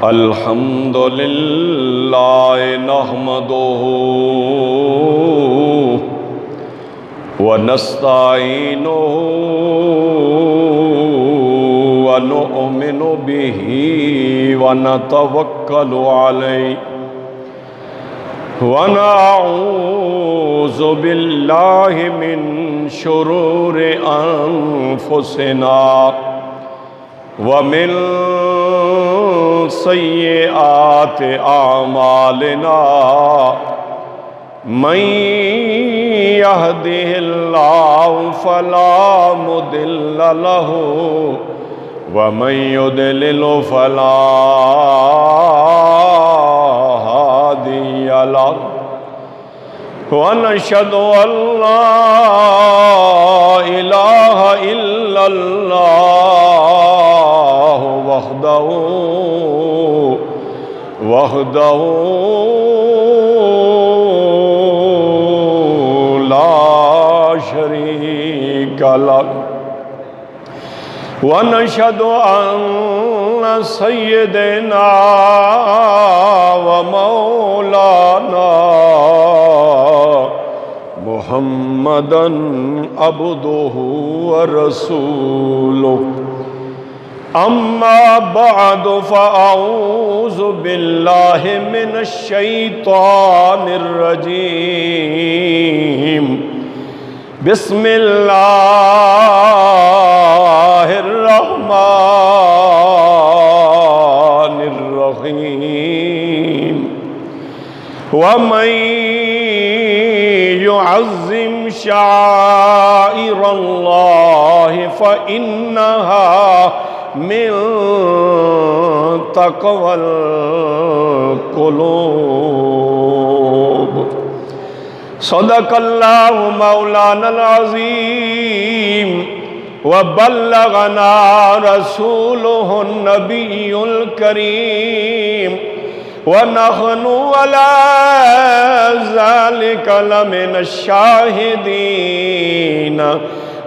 الحمد للہ نحمدہ ونستعینہ ونؤمن بہ ونتوکل علیہ ونعوذ باللہ من شرور انفسنا ومن سیئات اعمالنا من یہدہ اللہ فلا مضل لہ ومن یضلل فلا ہادی لہ ونشهد أن لا إله إلا الله وحده لا شريك له ونشهد أن سيدنا ومولانا محمدًا عبده ورسوله أما بعد فأعوذ بالله من الشيطان الرجيم بسم الله الرحمن الرحيم ومن يعظم شعائر الله فإنها من تقوى القلوب صدق الله مولانا العظيم وبلغنا رسوله النبي الكريم ونحن على ذلك لمن الشاهدين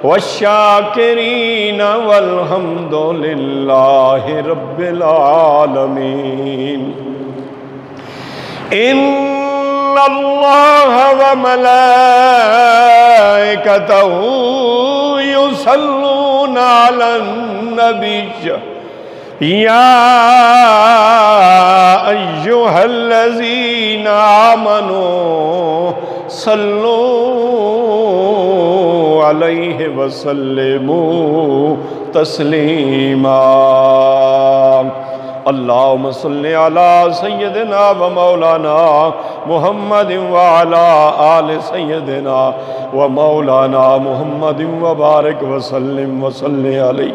والشاكرين والحمد لله رب العالمين إن الله وملائكته يصلون على النبي يا أيها الذين آمنوا صلوا عليه وسلموا تسليما اللهم صل على سيدنا ومولانا محمد وعلى آل سيدنا ومولانا محمد وبارك وسلم وصل عليه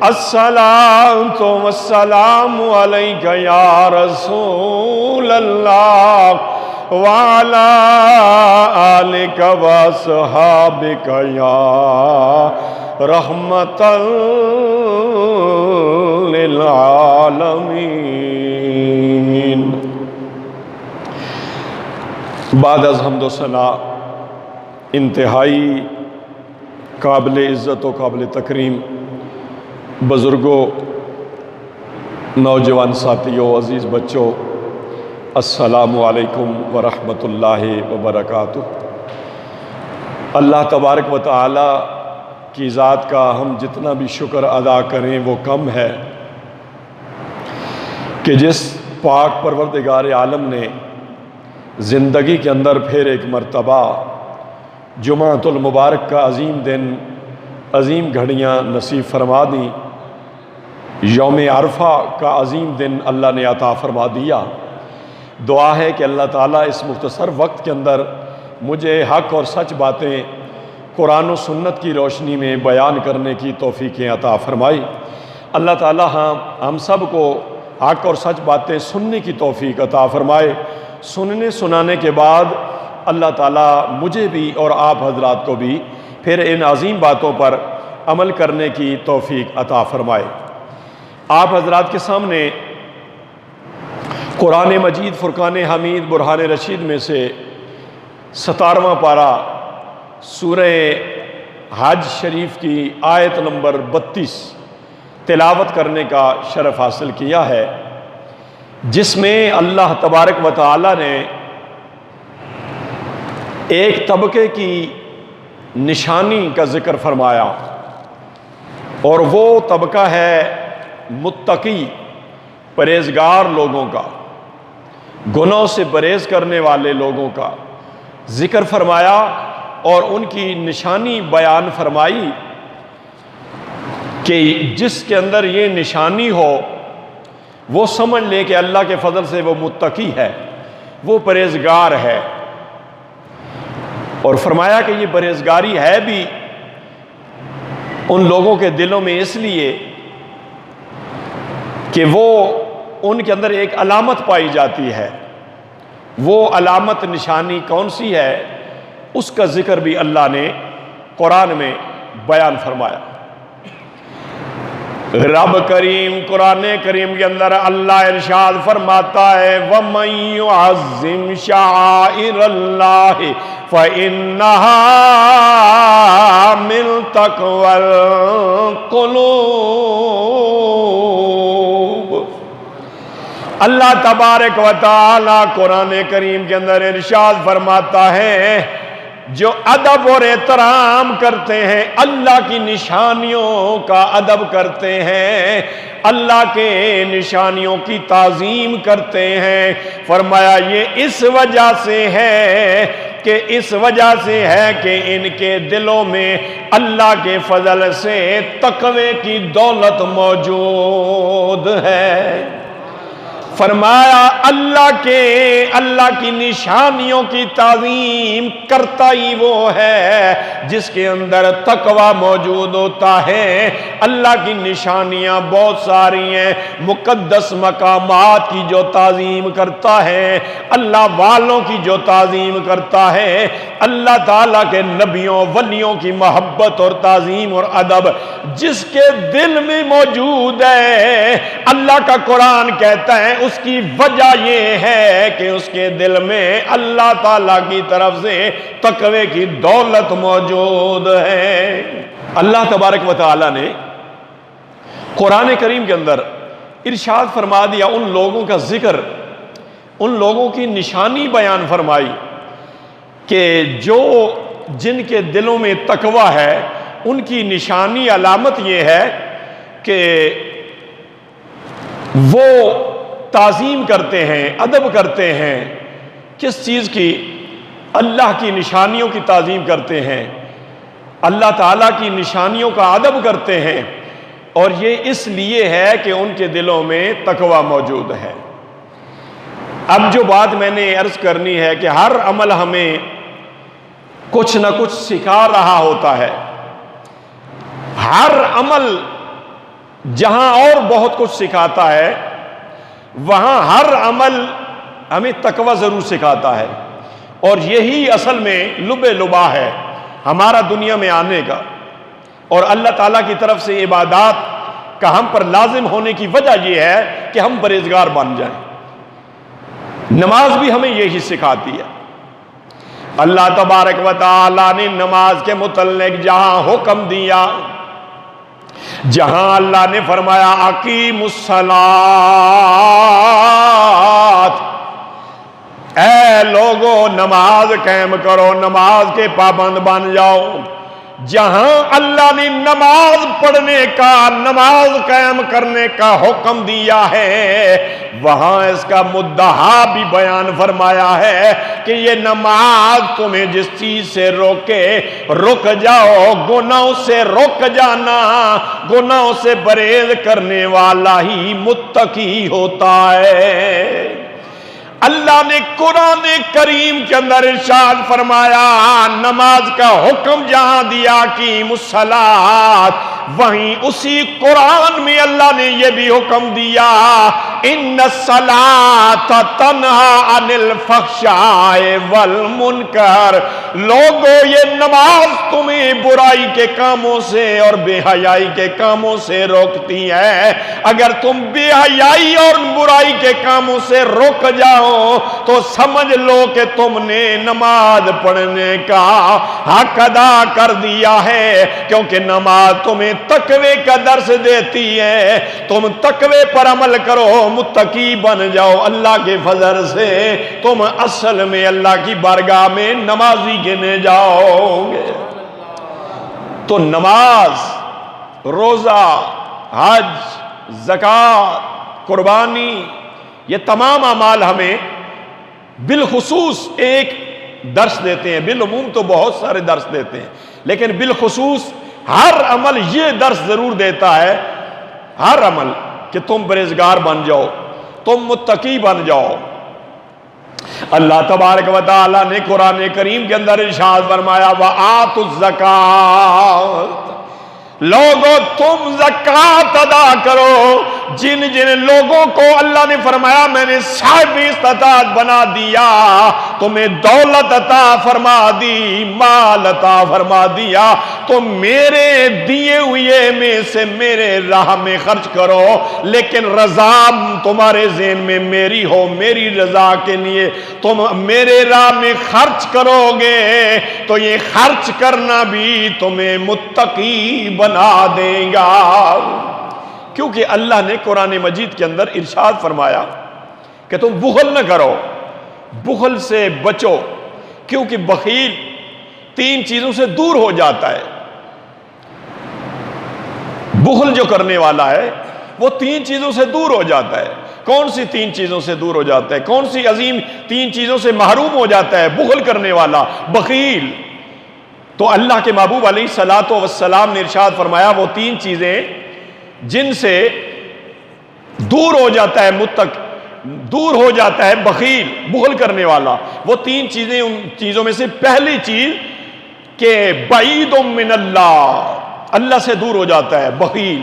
الصلاة والسلام عليك يا رسول الله وعلى آلك وصحابك يا رحمة للعالمين بعد از حمد و ثنا انتہائی قابل عزت و قابل تکریم بزرگوں، نوجوان ساتھیوں، عزیز بچوں، السلام علیکم ورحمۃ اللہ وبرکاتہ۔ اللہ تبارک و تعالی کی ذات کا ہم جتنا بھی شکر ادا کریں وہ کم ہے کہ جس پاک پروردگار عالم نے زندگی کے اندر پھر ایک مرتبہ جمعۃ المبارک کا عظیم دن، عظیم گھڑیاں نصیب فرما دیں۔ یوم عرفہ کا عظیم دن اللہ نے عطا فرما دیا۔ دعا ہے کہ اللہ تعالیٰ اس مختصر وقت کے اندر مجھے حق اور سچ باتیں قرآن و سنت کی روشنی میں بیان کرنے کی توفیقیں عطا فرمائی۔ اللہ تعالیٰ ہم سب کو حق اور سچ باتیں سننے کی توفیق عطا فرمائے۔ سننے سنانے کے بعد اللہ تعالیٰ مجھے بھی اور آپ حضرات کو بھی پھر ان عظیم باتوں پر عمل کرنے کی توفیق عطا فرمائے۔ آپ حضرات کے سامنے قرآن مجید فرقان حمید برہان رشید میں سے 17واں پارہ سورہ حج شریف کی آیت نمبر 32 تلاوت کرنے کا شرف حاصل کیا ہے، جس میں اللہ تبارک و تعالی نے ایک طبقے کی نشانی کا ذکر فرمایا، اور وہ طبقہ ہے متقی، پرہیزگار لوگوں کا، گناہوں سے پرہیز کرنے والے لوگوں کا ذکر فرمایا، اور ان کی نشانی بیان فرمائی کہ جس کے اندر یہ نشانی ہو وہ سمجھ لے کہ اللہ کے فضل سے وہ متقی ہے، وہ پرہیزگار ہے۔ اور فرمایا کہ یہ پرہیزگاری ہے بھی ان لوگوں کے دلوں میں اس لیے کہ وہ ان کے اندر ایک علامت پائی جاتی ہے۔ وہ علامت نشانی کون سی ہے، اس کا ذکر بھی اللہ نے قرآن میں بیان فرمایا۔ رب کریم قرآن کریم کے اندر اللہ ارشاد فرماتا ہے وَمَن يُعَظِّمْ شَعَائِرَ اللَّهِ فَإِنَّهَا مِن تَقْوَى الْقُلُوبِ۔ اللہ تبارک و تعالی قرآن کریم کے اندر ارشاد فرماتا ہے جو ادب اور احترام کرتے ہیں، اللہ کی نشانیوں کا ادب کرتے ہیں، اللہ کے نشانیوں کی تعظیم کرتے ہیں، فرمایا یہ اس وجہ سے ہے کہ ان کے دلوں میں اللہ کے فضل سے تقوی کی دولت موجود ہے۔ فرمایا اللہ کی نشانیوں کی تعظیم کرتا ہی وہ ہے جس کے اندر تقوی موجود ہوتا ہے۔ اللہ کی نشانیاں بہت ساری ہیں، مقدس مقامات کی جو تعظیم کرتا ہے، اللہ والوں کی جو تعظیم کرتا ہے، اللہ تعالیٰ کے نبیوں ولیوں کی محبت اور تعظیم اور ادب جس کے دل میں موجود ہے، اللہ کا قرآن کہتا ہے اس کی وجہ یہ ہے کہ اس کے دل میں اللہ تعالیٰ کی طرف سے تقوی کی دولت موجود ہے۔ اللہ تبارک و تعالیٰ نے قرآن کریم کے اندر ارشاد فرما دیا، ان لوگوں کا ذکر، ان لوگوں کی نشانی بیان فرمائی کہ جن کے دلوں میں تقوی ہے، ان کی نشانی علامت یہ ہے کہ وہ تعظیم کرتے ہیں، ادب کرتے ہیں۔ کس چیز کی؟ اللہ کی نشانیوں کی تعظیم کرتے ہیں، اللہ تعالیٰ کی نشانیوں کا ادب کرتے ہیں، اور یہ اس لیے ہے کہ ان کے دلوں میں تقوی موجود ہے۔ اب جو بات میں نے عرض کرنی ہے کہ ہر عمل ہمیں کچھ نہ کچھ سکھا رہا ہوتا ہے، ہر عمل جہاں اور بہت کچھ سکھاتا ہے، وہاں ہر عمل ہمیں تقوی ضرور سکھاتا ہے، اور یہی اصل میں لب لبا ہے ہمارا دنیا میں آنے کا، اور اللہ تعالیٰ کی طرف سے عبادات کا ہم پر لازم ہونے کی وجہ یہ ہے کہ ہم پرہیزگار بن جائیں۔ نماز بھی ہمیں یہی سکھاتی ہے۔ اللہ تبارک و تعالیٰ نے نماز کے متعلق جہاں حکم دیا، جہاں اللہ نے فرمایا اقیموا الصلاۃ، اے لوگو نماز قائم کرو، نماز کے پابند بن جاؤ۔ جہاں اللہ نے نماز پڑھنے کا، نماز قائم کرنے کا حکم دیا ہے، وہاں اس کا مدعا بھی بیان فرمایا ہے کہ یہ نماز تمہیں جس چیز سے روکے رک جاؤ، گناہوں سے رک جانا، گناہوں سے پرہیز کرنے والا ہی متقی ہوتا ہے۔ اللہ نے قرآن کریم کے اندر ارشاد فرمایا، نماز کا حکم جہاں دیا اقیموا الصلاۃ، وہیں اسی قرآن میں اللہ نے یہ بھی حکم دیا ان الصلاۃ تنہی عن الفحشاء والمنکر، لوگو یہ نماز تمہیں برائی کے کاموں سے اور بے حیائی کے کاموں سے روکتی ہے۔ اگر تم بے حیائی اور برائی کے کاموں سے رک جاؤ تو سمجھ لو کہ تم نے نماز پڑھنے کا حق ادا کر دیا ہے، کیونکہ نماز تمہیں تقوی کا درس دیتی ہے، تم تقوی پر عمل کرو، متقی بن جاؤ، اللہ کے فضل سے تم اصل میں اللہ کی بارگاہ میں نمازی گنے جاؤ گے۔ تو نماز، روزہ، حج، زکوٰۃ، قربانی، یہ تمام اعمال ہمیں بالخصوص ایک درس دیتے ہیں، بالعموم تو بہت سارے درس دیتے ہیں، لیکن بالخصوص ہر عمل یہ درس ضرور دیتا ہے، ہر عمل، کہ تم پرہیزگار بن جاؤ، تم متقی بن جاؤ۔ اللہ تبارک و تعالیٰ نے قرآن کریم کے اندر ارشاد فرمایا وَآتُوا الزَّکَاۃَ، لوگوں تم زکوٰۃ ادا کرو۔ جن جن لوگوں کو اللہ نے فرمایا میں نے صاحب استطاعت بنا دیا، تمہیں دولت عطا فرما دی، مال عطا فرما دیا، تو میرے دیے ہوئے میں سے میرے راہ میں خرچ کرو، لیکن رضا تمہارے ذہن میں میری ہو، میری رضا کے لیے تم میرے راہ میں خرچ کرو گے، تو یہ خرچ کرنا بھی تمہیں متقی بنا دے گا۔ کیونکہ اللہ نے قرآن مجید کے اندر ارشاد فرمایا کہ تم بخل نہ کرو، بخل سے بچو، کیونکہ بخیل 3 چیزوں سے دور ہو جاتا ہے۔ بخل جو کرنے والا ہے وہ 3 چیزوں سے دور ہو جاتا ہے۔ کون سی 3 چیزوں سے دور ہو جاتا ہے؟ کون سی عظیم 3 چیزوں سے محروم ہو جاتا ہے بخل کرنے والا، بخیل؟ تو اللہ کے محبوب علیہ الصلوۃ والسلام نے ارشاد فرمایا وہ 3 چیزیں جن سے دور ہو جاتا ہے دور ہو جاتا ہے بخیل، بخل کرنے والا، وہ 3 چیزیں، ان چیزوں میں سے پہلی چیز کہ بعید من اللہ، اللہ سے دور ہو جاتا ہے بخیل،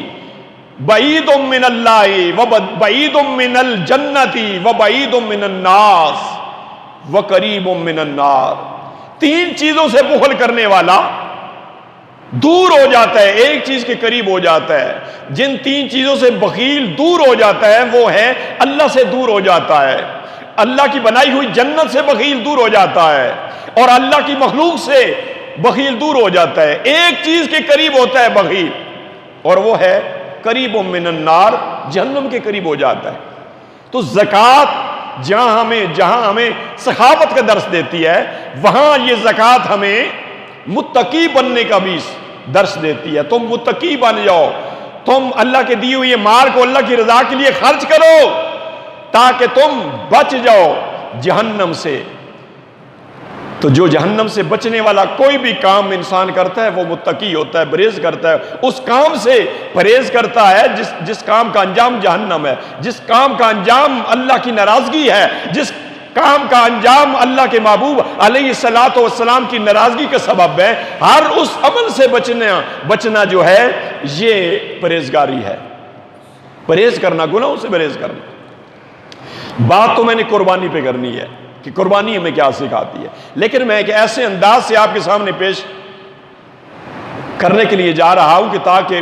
بعید من اللہ وبعید من الجنت وبعید من الناس وقریب من النار۔ 3 چیزوں سے بخل کرنے والا دور ہو جاتا ہے، ایک چیز کے قریب ہو جاتا ہے۔ جن 3 چیزوں سے بخیل دور ہو جاتا ہے وہ ہے اللہ سے دور ہو جاتا ہے، اللہ کی بنائی ہوئی جنت سے بخیل دور ہو جاتا ہے، اور اللہ کی مخلوق سے بخیل دور ہو جاتا ہے۔ ایک چیز کے قریب ہوتا ہے بخیل، اور وہ ہے قریب من النار، جہنم کے قریب ہو جاتا ہے۔ تو زکوٰۃ جہاں ہمیں سخاوت کا درس دیتی ہے، وہاں یہ زکوٰۃ ہمیں متقی بننے کا بھی درس دیتی ہے۔ تم متقی بن جاؤ، تم اللہ کے دیے ہوئے مال کو اللہ کی رضا کے لیے خرچ کرو تاکہ تم بچ جاؤ جہنم سے۔ تو جو جہنم سے بچنے والا کوئی بھی کام انسان کرتا ہے وہ متقی ہوتا ہے، پرہیز کرتا ہے، اس کام سے پرہیز کرتا ہے جس کام کا انجام جہنم ہے، جس کام کا انجام اللہ کی ناراضگی ہے، جس کام کا انجام اللہ کے محبوب علیہ الصلوۃ والسلام کی ناراضگی کا سبب ہے۔ ہر اس عمل سے بچنا جو ہے یہ پرہیزگاری ہے، پرہیز کرنا، گناہوں سے پرہیز کرنا۔ بات تو میں نے قربانی پہ کرنی ہے کہ قربانی ہمیں کیا سکھاتی ہے، لیکن میں ایک ایسے انداز سے آپ کے سامنے پیش کرنے کے لیے جا رہا ہوں کہ تاکہ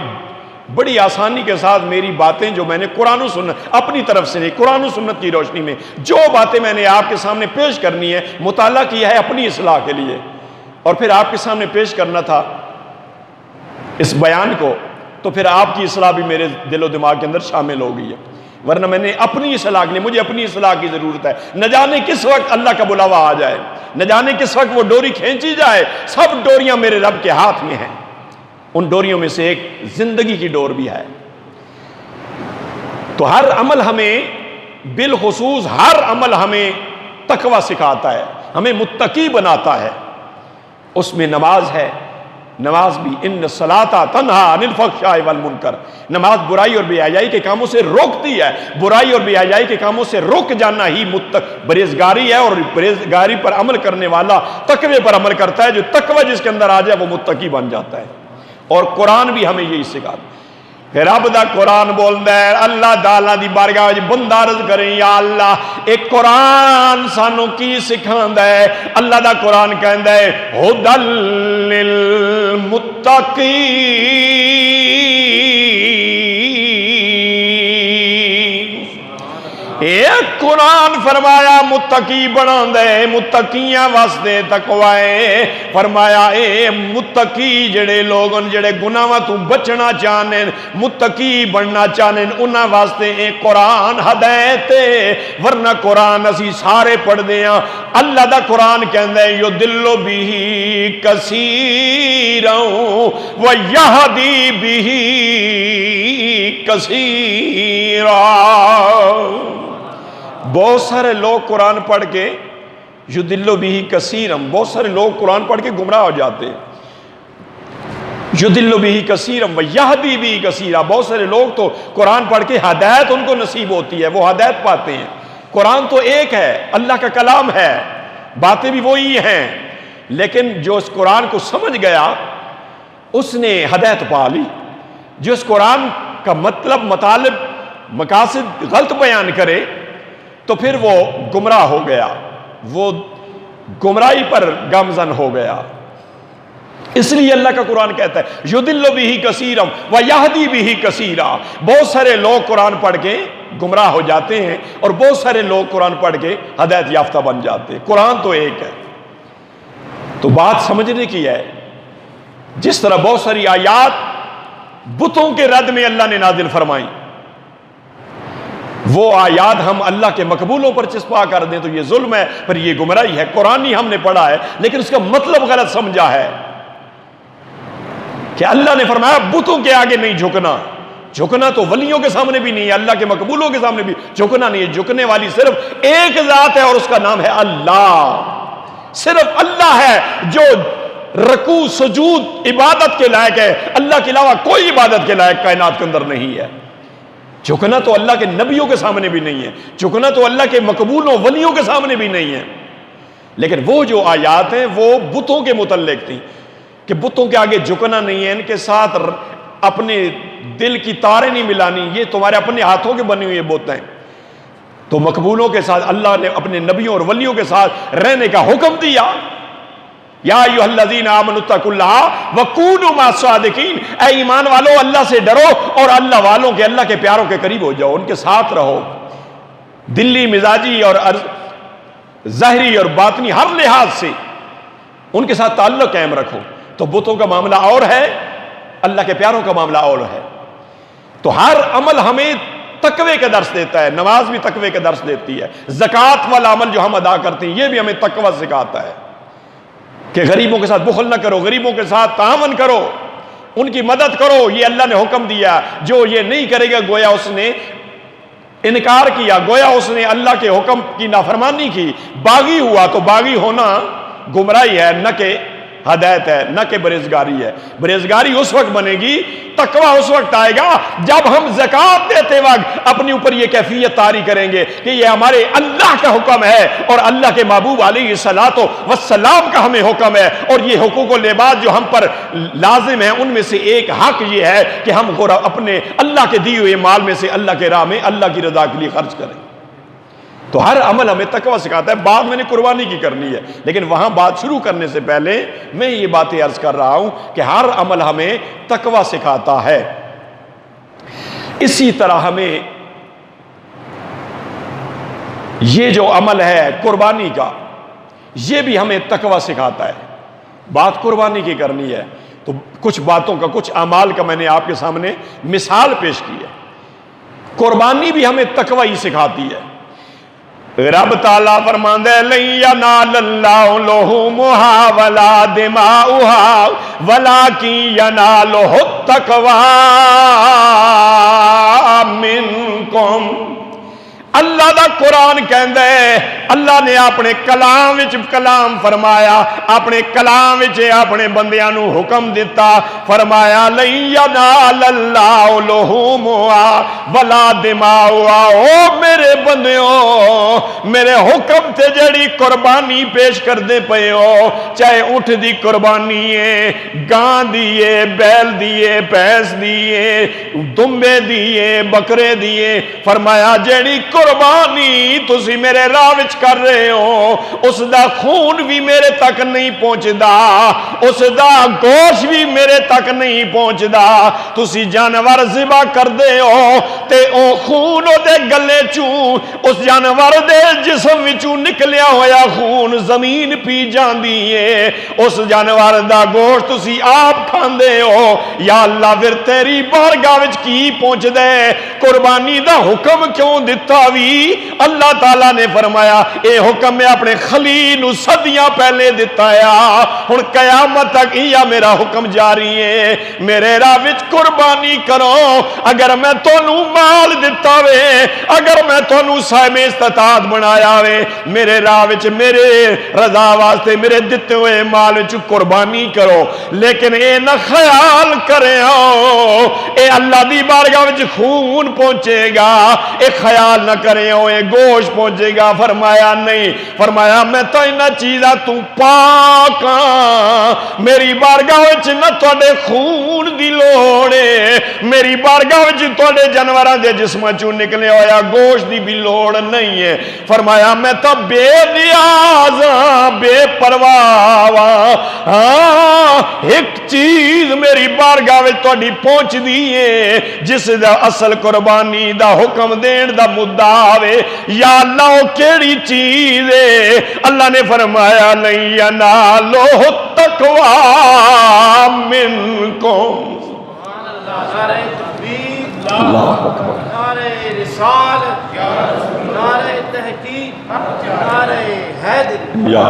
بڑی آسانی کے ساتھ میری باتیں جو میں نے قرآن و سنت اپنی طرف سے نہیں، قرآن و سنت کی روشنی میں جو باتیں میں نے آپ کے سامنے پیش کرنی ہے، مطالعہ کیا ہے اپنی اصلاح کے لیے، اور پھر آپ کے سامنے پیش کرنا تھا اس بیان کو، تو پھر آپ کی اصلاح بھی میرے دل و دماغ کے اندر شامل ہو گئی ہے۔ ورنہ میں نے اپنی اصلاح کے لیے، مجھے اپنی اصلاح کی ضرورت ہے۔ نہ جانے کس وقت اللہ کا بلاوا آ جائے، نہ جانے کس وقت وہ ڈوری کھینچی جائے۔ سب ڈوریاں میرے رب کے ہاتھ میں ہیں، ان ڈوریوں میں سے ایک زندگی کی ڈور بھی ہے۔ تو ہر عمل ہمیں، بالخصوص ہر عمل ہمیں تقوی سکھاتا ہے، ہمیں متقی بناتا ہے۔ اس میں نماز ہے، نماز بھی ان الصلاۃ تنہی عن الفحشاء والمنکر، نماز برائی اور بے حیائی کے کاموں سے روکتی ہے۔ برائی اور بے حیائی کے کاموں سے روک جانا ہی پرہیزگاری ہے، اور پرہیزگاری پر عمل کرنے والا تقوی پر عمل کرتا ہے۔ جو تقوی جس کے اندر آ جائے وہ متقی بن جاتا ہے، اور قرآن بھی ہمیں یہی سکھاتا ہے۔ رب دا قرآن بولدا ہے، اللہ تعالیٰ دی بارگاہ وچ بندہ عرض کرے یا اللہ ایک قرآن سانو کی سکھاندا ہے۔ اللہ دا قرآن کہندا ہے ھدی للمتقین، ایک قرآن فرمایا متقی بنا دے، متقیاں واسطے تقوی ہے۔ فرمایا اے متقی جڑے لوگ جڑے گناہاں تو بچنا چاہنے، متقی بننا چاہنے، انہاں واسطے اے قرآن ہدایت ہے۔ ورنہ قرآن اسی سارے پڑھ دیاں، اللہ دا قرآن کہندا ہے یضل بہ کثیرا ویہدی بہ کثیرا۔ بہت سارے لوگ قرآن پڑھ کے یضل بہ کثیرا، بہت سارے لوگ قرآن پڑھ کے گمراہ ہو جاتے ہیں۔ یضل بہ کثیرا ویہدی بہ کثیرا، بہت سارے لوگ تو قرآن پڑھ کے ہدایت ان کو نصیب ہوتی ہے، وہ ہدایت پاتے ہیں۔ قرآن تو ایک ہے، اللہ کا کلام ہے، باتیں بھی وہی ہیں، لیکن جو اس قرآن کو سمجھ گیا اس نے ہدایت پا لی۔ جو اس قرآن کا مطلب، مطالب، مقاصد غلط بیان کرے تو پھر وہ گمراہ ہو گیا، وہ گمراہی پر گامزن ہو گیا۔ اس لیے اللہ کا قرآن کہتا ہے یضل بہ کثیرا ویہدی بہ کثیرا۔ بہت سارے لوگ قرآن پڑھ کے گمراہ ہو جاتے ہیں اور بہت سارے لوگ قرآن پڑھ کے ہدایت یافتہ بن جاتے ہیں۔ قرآن تو ایک ہے۔ تو بات سمجھنے کی ہے، جس طرح بہت ساری آیات بتوں کے رد میں اللہ نے نازل فرمائیں، وہ آیات ہم اللہ کے مقبولوں پر چسپا کر دیں تو یہ ظلم ہے، پر یہ گمراہی ہے۔ قرآن ہی ہم نے پڑھا ہے لیکن اس کا مطلب غلط سمجھا ہے کہ اللہ نے فرمایا بتوں کے آگے نہیں جھکنا۔ جھکنا تو ولیوں کے سامنے بھی نہیں ہے، اللہ کے مقبولوں کے سامنے بھی جھکنا نہیں ہے۔ جھکنے والی صرف ایک ذات ہے اور اس کا نام ہے اللہ۔ صرف اللہ ہے جو رکوع، سجود، عبادت کے لائق ہے۔ اللہ کے علاوہ کوئی عبادت کے لائق کائنات کے اندر نہیں ہے۔ جھکنا تو اللہ کے نبیوں کے سامنے بھی نہیں ہے، جھکنا تو اللہ کے مقبولوں ولیوں کے سامنے بھی نہیں ہے۔ لیکن وہ جو آیات ہیں وہ بتوں کے متعلق تھیں کہ بتوں کے آگے جھکنا نہیں ہے، ان کے ساتھ اپنے دل کی تاریں نہیں ملانی، یہ تمہارے اپنے ہاتھوں کے بنے ہوئے بت ہیں۔ تو مقبولوں کے ساتھ اللہ نے اپنے نبیوں اور ولیوں کے ساتھ رہنے کا حکم دیا۔ یا ایھا الذین آمنوا اتقوا اللہ وکونوا مع الصادقین، اے ایمان والو اللہ سے ڈرو اور اللہ والوں کے، اللہ کے پیاروں کے قریب ہو جاؤ، ان کے ساتھ رہو، دلی، مزاجی اور ظاہری اور باطنی ہر لحاظ سے ان کے ساتھ تعلق قائم رکھو۔ تو بتوں کا معاملہ اور ہے، اللہ کے پیاروں کا معاملہ اور ہے۔ تو ہر عمل ہمیں تقوی کا درس دیتا ہے، نماز بھی تقوی کا درس دیتی ہے، زکوٰۃ والا عمل جو ہم ادا کرتے ہیں یہ بھی ہمیں تقوی سکھاتا ہے کہ غریبوں کے ساتھ بخل نہ کرو، غریبوں کے ساتھ تعاون کرو، ان کی مدد کرو، یہ اللہ نے حکم دیا۔ جو یہ نہیں کرے گا گویا اس نے انکار کیا، گویا اس نے اللہ کے حکم کی نافرمانی کی، باغی ہوا۔ تو باغی ہونا گمراہی ہے، نہ کہ ہدایت ہے، نہ کہ پرہیزگاری ہے۔ پرہیزگاری اس وقت بنے گی، تقوی اس وقت آئے گا جب ہم زکوٰۃ دیتے وقت اپنے اوپر یہ کیفیت طاری کریں گے کہ یہ ہمارے اللہ کا حکم ہے اور اللہ کے محبوب علیہ الصلوۃ والسلام کا ہمیں حکم ہے، اور یہ حقوق و لباس جو ہم پر لازم ہیں ان میں سے ایک حق یہ ہے کہ ہم اپنے اللہ کے دیے ہوئے مال میں سے اللہ کے راہ میں اللہ کی رضا کے لیے خرچ کریں۔ تو ہر عمل ہمیں تقوی سکھاتا ہے۔ بات میں نے قربانی کی کرنی ہے، لیکن وہاں بات شروع کرنے سے پہلے میں یہ باتیں عرض کر رہا ہوں کہ ہر عمل ہمیں تقوی سکھاتا ہے۔ اسی طرح ہمیں یہ جو عمل ہے قربانی کا، یہ بھی ہمیں تقوی سکھاتا ہے۔ بات قربانی کی کرنی ہے تو کچھ باتوں کا، کچھ اعمال کا میں نے آپ کے سامنے مثال پیش کی ہے۔ قربانی بھی ہمیں تقوی ہی سکھاتی ہے۔ رب تعالیٰ فرماندے لن ینال اللہ لحومھا ولا دماؤھا ولکن ینالہ التقوی منکم۔ اللہ دا قرآن کہندا ہے، اللہ نے اپنے کلام وچ کلام فرمایا، اپنے کلام وچ اپنے بندیاں نو حکم دیتا، فرمایا لن ینال اللہ لحومھا ولا دماؤھا۔ او میرے بندیوں، میرے حکم تے جڑی قربانی پیش کردے پئے ہو، چاہے اونٹ دی قربانی ہے، گاں دی ہے، بیل دی ہے، بھینس دی ہے، دمبے دی ہے، بکرے دی ہے، فرمایا جڑی قربانی قربانی تسی میرے راہ وچ کر رہے ہو اس دا خون بھی میرے تک نہیں پہنچدا، اس دا گوشت بھی میرے تک نہیں پہنچدا، تسی جانور ذبح کر دے ہو تے او خون او دے گلے چوں اس جانور دے جسم وچوں نکلیا ہویا خون زمین پی جاندی ہے، اس جانور دا گوشت تسی آپ کھاندے ہو، یا اللہ پھر تیری بارگاہ وچ کی پہنچ دے؟ قربانی دا حکم کیوں دتا وی؟ اللہ تعالیٰ نے فرمایا اے حکم میں اپنے خلیل نو صدیاں پہلے دتا ہے، ہن قیامت تک یہ میرا حکم جاری ہے، میرے راہ وچ قربانی کرو، اگر میں تانوں مال دتا وے، اگر میں تانوں صاحب استطاعت بنایا وے، میرے راہ وچ میرے رضا واسطے میرے دتے ہوئے مال وچ قربانی کرو، لیکن اے نہ خیال کرے ہو اے اللہ دی بارگاہ وچ خون پہنچے گا، اے خیال نہ کرے ہو اے گوشت پہنچے گا، فرمایا نہیں، فرمایا میں تو انہاں چیزاں تو پاک ہاں، میری بارگاہ وچ نہ تواڈے خون دی لوڑ ہے، میری بارگاہ وچ تواڈے جانوراں دے جسماں چوں نکلے ہویا گوشت دی بھی لوڑ نہیں ہے، فرمایا میں تو بے نیاز ہاں، بے پرواہ ہاں، ایک چیز میری بارگاہ وچ تواڈی پہنچ دی ہے جس دا اصل قربانی دا حکم دین دا مدعا آوے، یا اللہ وہ کیڑی چیز ہے؟ اللہ نے فرمایا لن ینالو التقوی منکم، نعرہ تکبیر، اللہ اکبر، نعرہ رسالت، نعرہ تحقیق، نعرہ حیدر، یا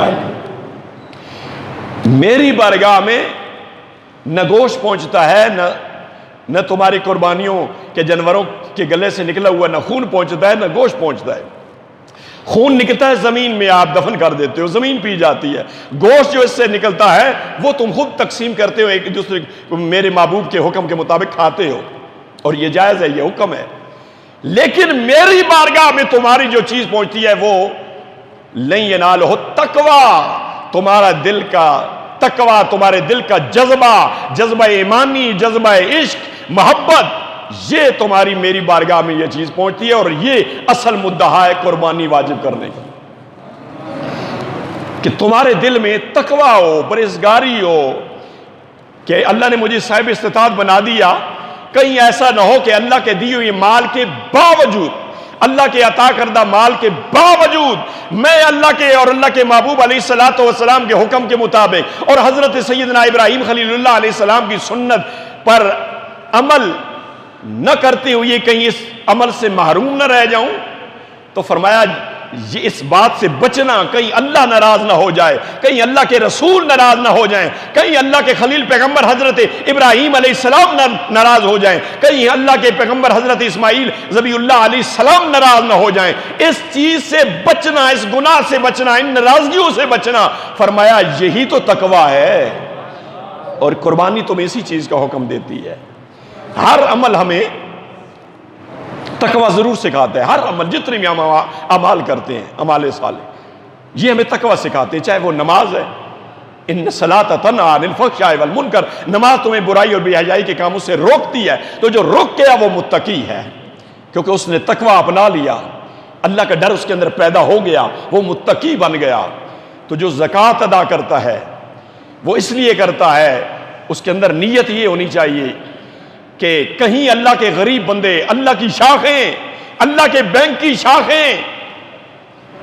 میری بارگاہ میں نہ گوشت پہنچتا ہے نہ تمہاری قربانیوں کے جانوروں کے گلے سے نکلا ہوا نہ خون پہنچتا ہے نہ گوشت پہنچتا ہے، خون نکلتا ہے زمین میں آپ دفن کر دیتے ہو، زمین پی جاتی ہے، گوشت جو اس سے نکلتا ہے وہ تم خود تقسیم کرتے ہو، ایک دوسرے میرے محبوب کے حکم کے مطابق کھاتے ہو، اور یہ جائز ہے، یہ حکم ہے، لیکن میری بارگاہ میں تمہاری جو چیز پہنچتی ہے وہ لن ینالہ التقوی، تمہارا دل کا تقوی، تمہارے دل کا جذبہ ایمانی، جذبہ عشق، محبت، یہ تمہاری میری بارگاہ میں یہ چیز پہنچتی ہے، اور یہ اصل مدعا ہے قربانی واجب کرنے کا، کہ تمہارے دل میں تقوی ہو، پرہیزگاری ہو، کہ اللہ نے مجھے صاحب استطاعت بنا دیا، کہیں ایسا نہ ہو کہ اللہ کے دیے ہوئے مال کے باوجود، اللہ کے عطا کردہ مال کے باوجود میں اللہ کے اور اللہ کے محبوب علیہ السلام کے حکم کے مطابق اور حضرت سیدنا ابراہیم خلیل اللہ علیہ السلام کی سنت پر عمل نہ کرتے ہوئے کہیں اس عمل سے محروم نہ رہ جاؤں، تو فرمایا یہ اس بات سے بچنا، کہیں اللہ ناراض نہ ہو جائے، کہیں اللہ کے رسول ناراض نہ ہو جائیں، کہیں اللہ کے خلیل پیغمبر حضرت ابراہیم علیہ السلام ناراض ہو جائیں، کہیں اللہ کے پیغمبر حضرت اسماعیل ذبی اللہ علیہ السلام ناراض نہ ہو جائیں، اس چیز سے بچنا، اس گناہ سے بچنا، ان ناراضگیوں سے بچنا، فرمایا یہی تو تقویٰ ہے، اور قربانی تمہیں اسی چیز کا حکم دیتی ہے۔ ہر عمل ہمیں تقوی ضرور سکھاتا ہے، ہر عمل جتنے بھی ہم اعمال کرتے ہیں، اعمال صالح، یہ ہمیں تقوی سکھاتے ہیں، چاہے وہ نماز ہے، ان الصلاۃ تنہی عن الفحشاء والمنکر، نماز تمہیں برائی اور بے حیائی کے کاموں سے روکتی ہے، تو جو روک گیا وہ متقی ہے، کیونکہ اس نے تقوی اپنا لیا، اللہ کا ڈر اس کے اندر پیدا ہو گیا، وہ متقی بن گیا۔ تو جو زکوٰۃ ادا کرتا ہے وہ اس لیے کرتا ہے، اس کے اندر نیت یہ ہونی چاہیے کہ کہیں اللہ کے غریب بندے، اللہ کی شاخیں، اللہ کے بینک کی شاخیں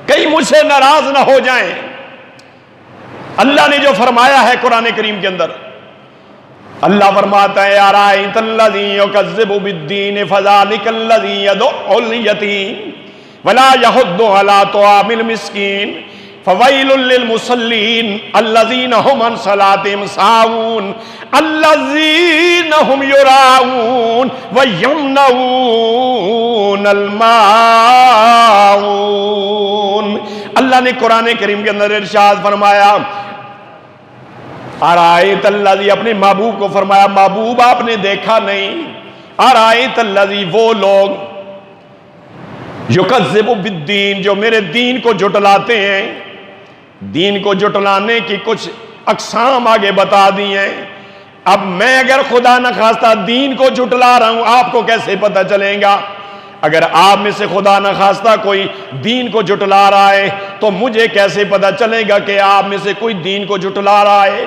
کہیں مجھ سے ناراض نہ ہو جائیں۔ اللہ نے جو فرمایا ہے قرآن کریم کے اندر، اللہ فرماتا ہے ارائیت الذی یکذب بالدین فذلک الذی یدع الیتیم ولا یحض علی طعام المسکین فویل للمصلین الذین هم عن صلاتهم ساہون الذین هم یراؤون ویمنعون الماعون۔ اللہ نے قرآن کریم کے اندر ارشاد فرمایا، ارائیت الذی، اپنے محبوب کو فرمایا محبوب آپ نے دیکھا نہیں، ارائیت الذی، وہ لوگ یکذب بالدین، جو میرے دین کو جھٹلاتے ہیں، دین کو جھٹلانے کی کچھ اقسام آگے بتا دی ہیں۔ اب میں اگر خدا نہ خواستہ دین کو جھٹلا رہا ہوں، آپ کو کیسے پتہ چلے گا؟ اگر آپ میں سے خدا نخواستہ کوئی دین کو جھٹلا رہا ہے تو مجھے کیسے پتہ چلے گا کہ آپ میں سے کوئی دین کو جھٹلا رہا ہے؟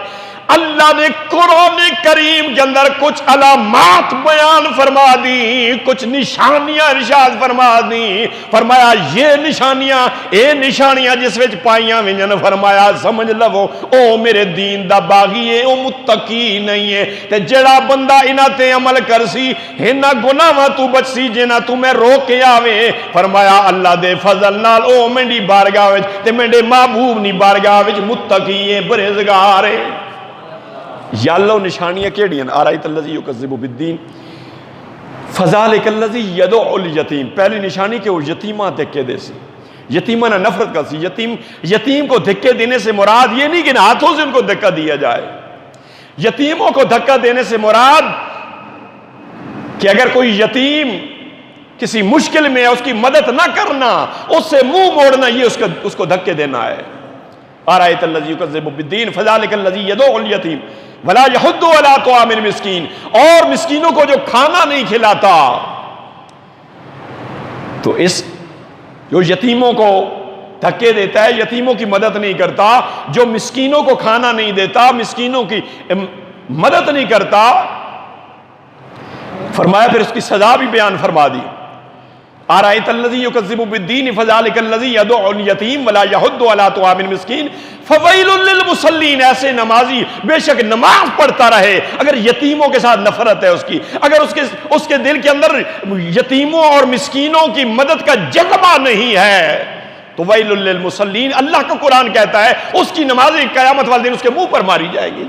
اللہ نے قرآن کریم کے اندر کچھ علامات بیان فرما دی، کچھ نشانیاں ارشاد فرما دی، فرمایا یہ نشانیاں اے نشانیاں جس وچ پائیاں وینجن، فرمایا سمجھ لو او میرے دین دا باغی ہے، او متقی نہیں ہے، تے جڑا بندہ انہاں تے عمل کرسی ہنہ گناہاں تو بچسی جنہاں تو میں روک کے آوے، فرمایا اللہ دے فضل نال او میری بارگاہ وچ تے میرے محبوب نی بارگاہ وچ متقی ہے، پرہیزگار ہے۔ یا اللہ نشانیاں کیڑی ہیں؟ آرائیت الذی یکذب بالدین فذالک الذی یدعو الیتیم، پہلی نشانی کہ وہ یتیمہ دھکے دے سی، یتیمہ نہ نفرت کر سی، یتیم کو دھکے دینے سے مراد یہ نہیں کہ ہاتھوں سے ان کو دھکا دیا جائے، یتیموں کو دھکا دینے سے مراد کہ اگر کوئی یتیم کسی مشکل میں ہے اس کی مدد نہ کرنا، اس سے منہ موڑنا، یہ اس کو دھکے دینا ہے۔ آرائیت الذی یکذب بالدین فذالک الذی یدعو الیتیم ولا یحض علی طعام المسکین، اور مسکینوں کو جو کھانا نہیں کھلاتا، تو اس جو یتیموں کو دھکے دیتا ہے، یتیموں کی مدد نہیں کرتا، جو مسکینوں کو کھانا نہیں دیتا، مسکینوں کی مدد نہیں کرتا، فرمایا پھر اس کی سزا بھی بیان فرما دی۔ آرائیت الذی یکذب بالدین فذالک الذی یدعو الیتیم ولا یحض علی طعام المسکین فویل للمصلین، ایسے نمازی بے شک نماز پڑھتا رہے اگر یتیموں کے ساتھ نفرت ہے اس کی، اگر اس کے دل کے اندر یتیموں اور مسکینوں کی مدد کا جذبہ نہیں ہے تو ویل للمصلین، اللہ کا قرآن کہتا ہے اس کی نماز قیامت والے دن اس کے منہ پر ماری جائے گی،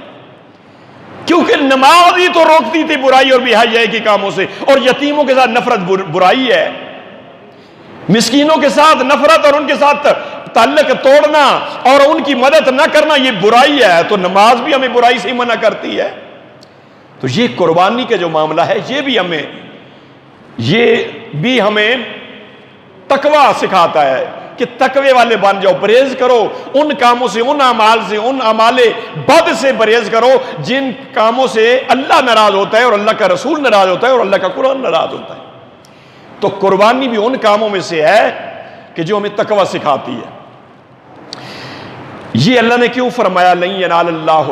کیونکہ نماز ہی تو روکتی تھی برائی اور بے حیائی کے کاموں سے، اور یتیموں کے ساتھ نفرت برائی ہے، مسکینوں کے ساتھ نفرت اور ان کے ساتھ تعلق توڑنا اور ان کی مدد نہ کرنا یہ برائی ہے، تو نماز بھی ہمیں برائی سے منع کرتی ہے۔ تو یہ قربانی کا جو معاملہ ہے یہ بھی ہمیں تقوی سکھاتا ہے کہ تقوی والے بن جاؤ، پرہیز کرو ان کاموں سے، ان اعمال سے، ان اعمال بد سے پرہیز کرو جن کاموں سے اللہ ناراض ہوتا ہے اور اللہ کا رسول ناراض ہوتا ہے اور اللہ کا قرآن ناراض ہوتا ہے۔ تو قربانی بھی ان کاموں میں سے ہے کہ جو ہمیں تقوی سکھاتی ہے۔ یہ اللہ نے کیوں فرمایا لن ینال اللہ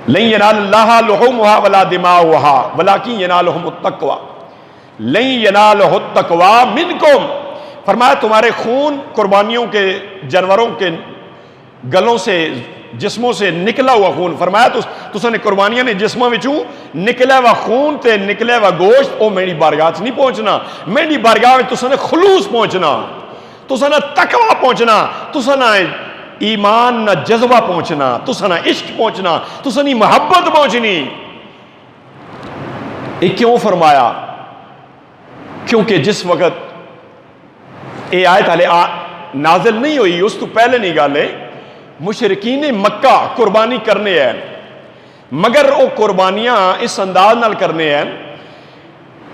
لحومها ولا دماؤها ولکن ینالہم التقوی، لن ینالہ التقوی منکم، فرمایا تمہارے خون، قربانیوں کے جانوروں کے گلوں سے، جسموں سے نکلا ہوا خون، فرمایا تو نے قربانیاں نے جسموں وچوں نکلا ہوا خون تے نکلا ہوا گوشت او میری بارگاہ وچ نہیں پہنچنا، میری بارگاہ وچ تساں نے خلوص پہنچنا، تساں نے تقوی پہنچنا، تساں نے ایمان نہ جذبہ پہنچنا، تساں نے عشق پہنچنا، تساں نے محبت پہنچنی۔ یہ کیوں فرمایا؟ کیونکہ جس وقت یہ آیت نازل نہیں ہوئی، اس تو پہلے نہیں گالے مشرکین مکہ قربانی کرنے ہیں، مگر وہ قربانیاں اس انداز نال کرنے ہیں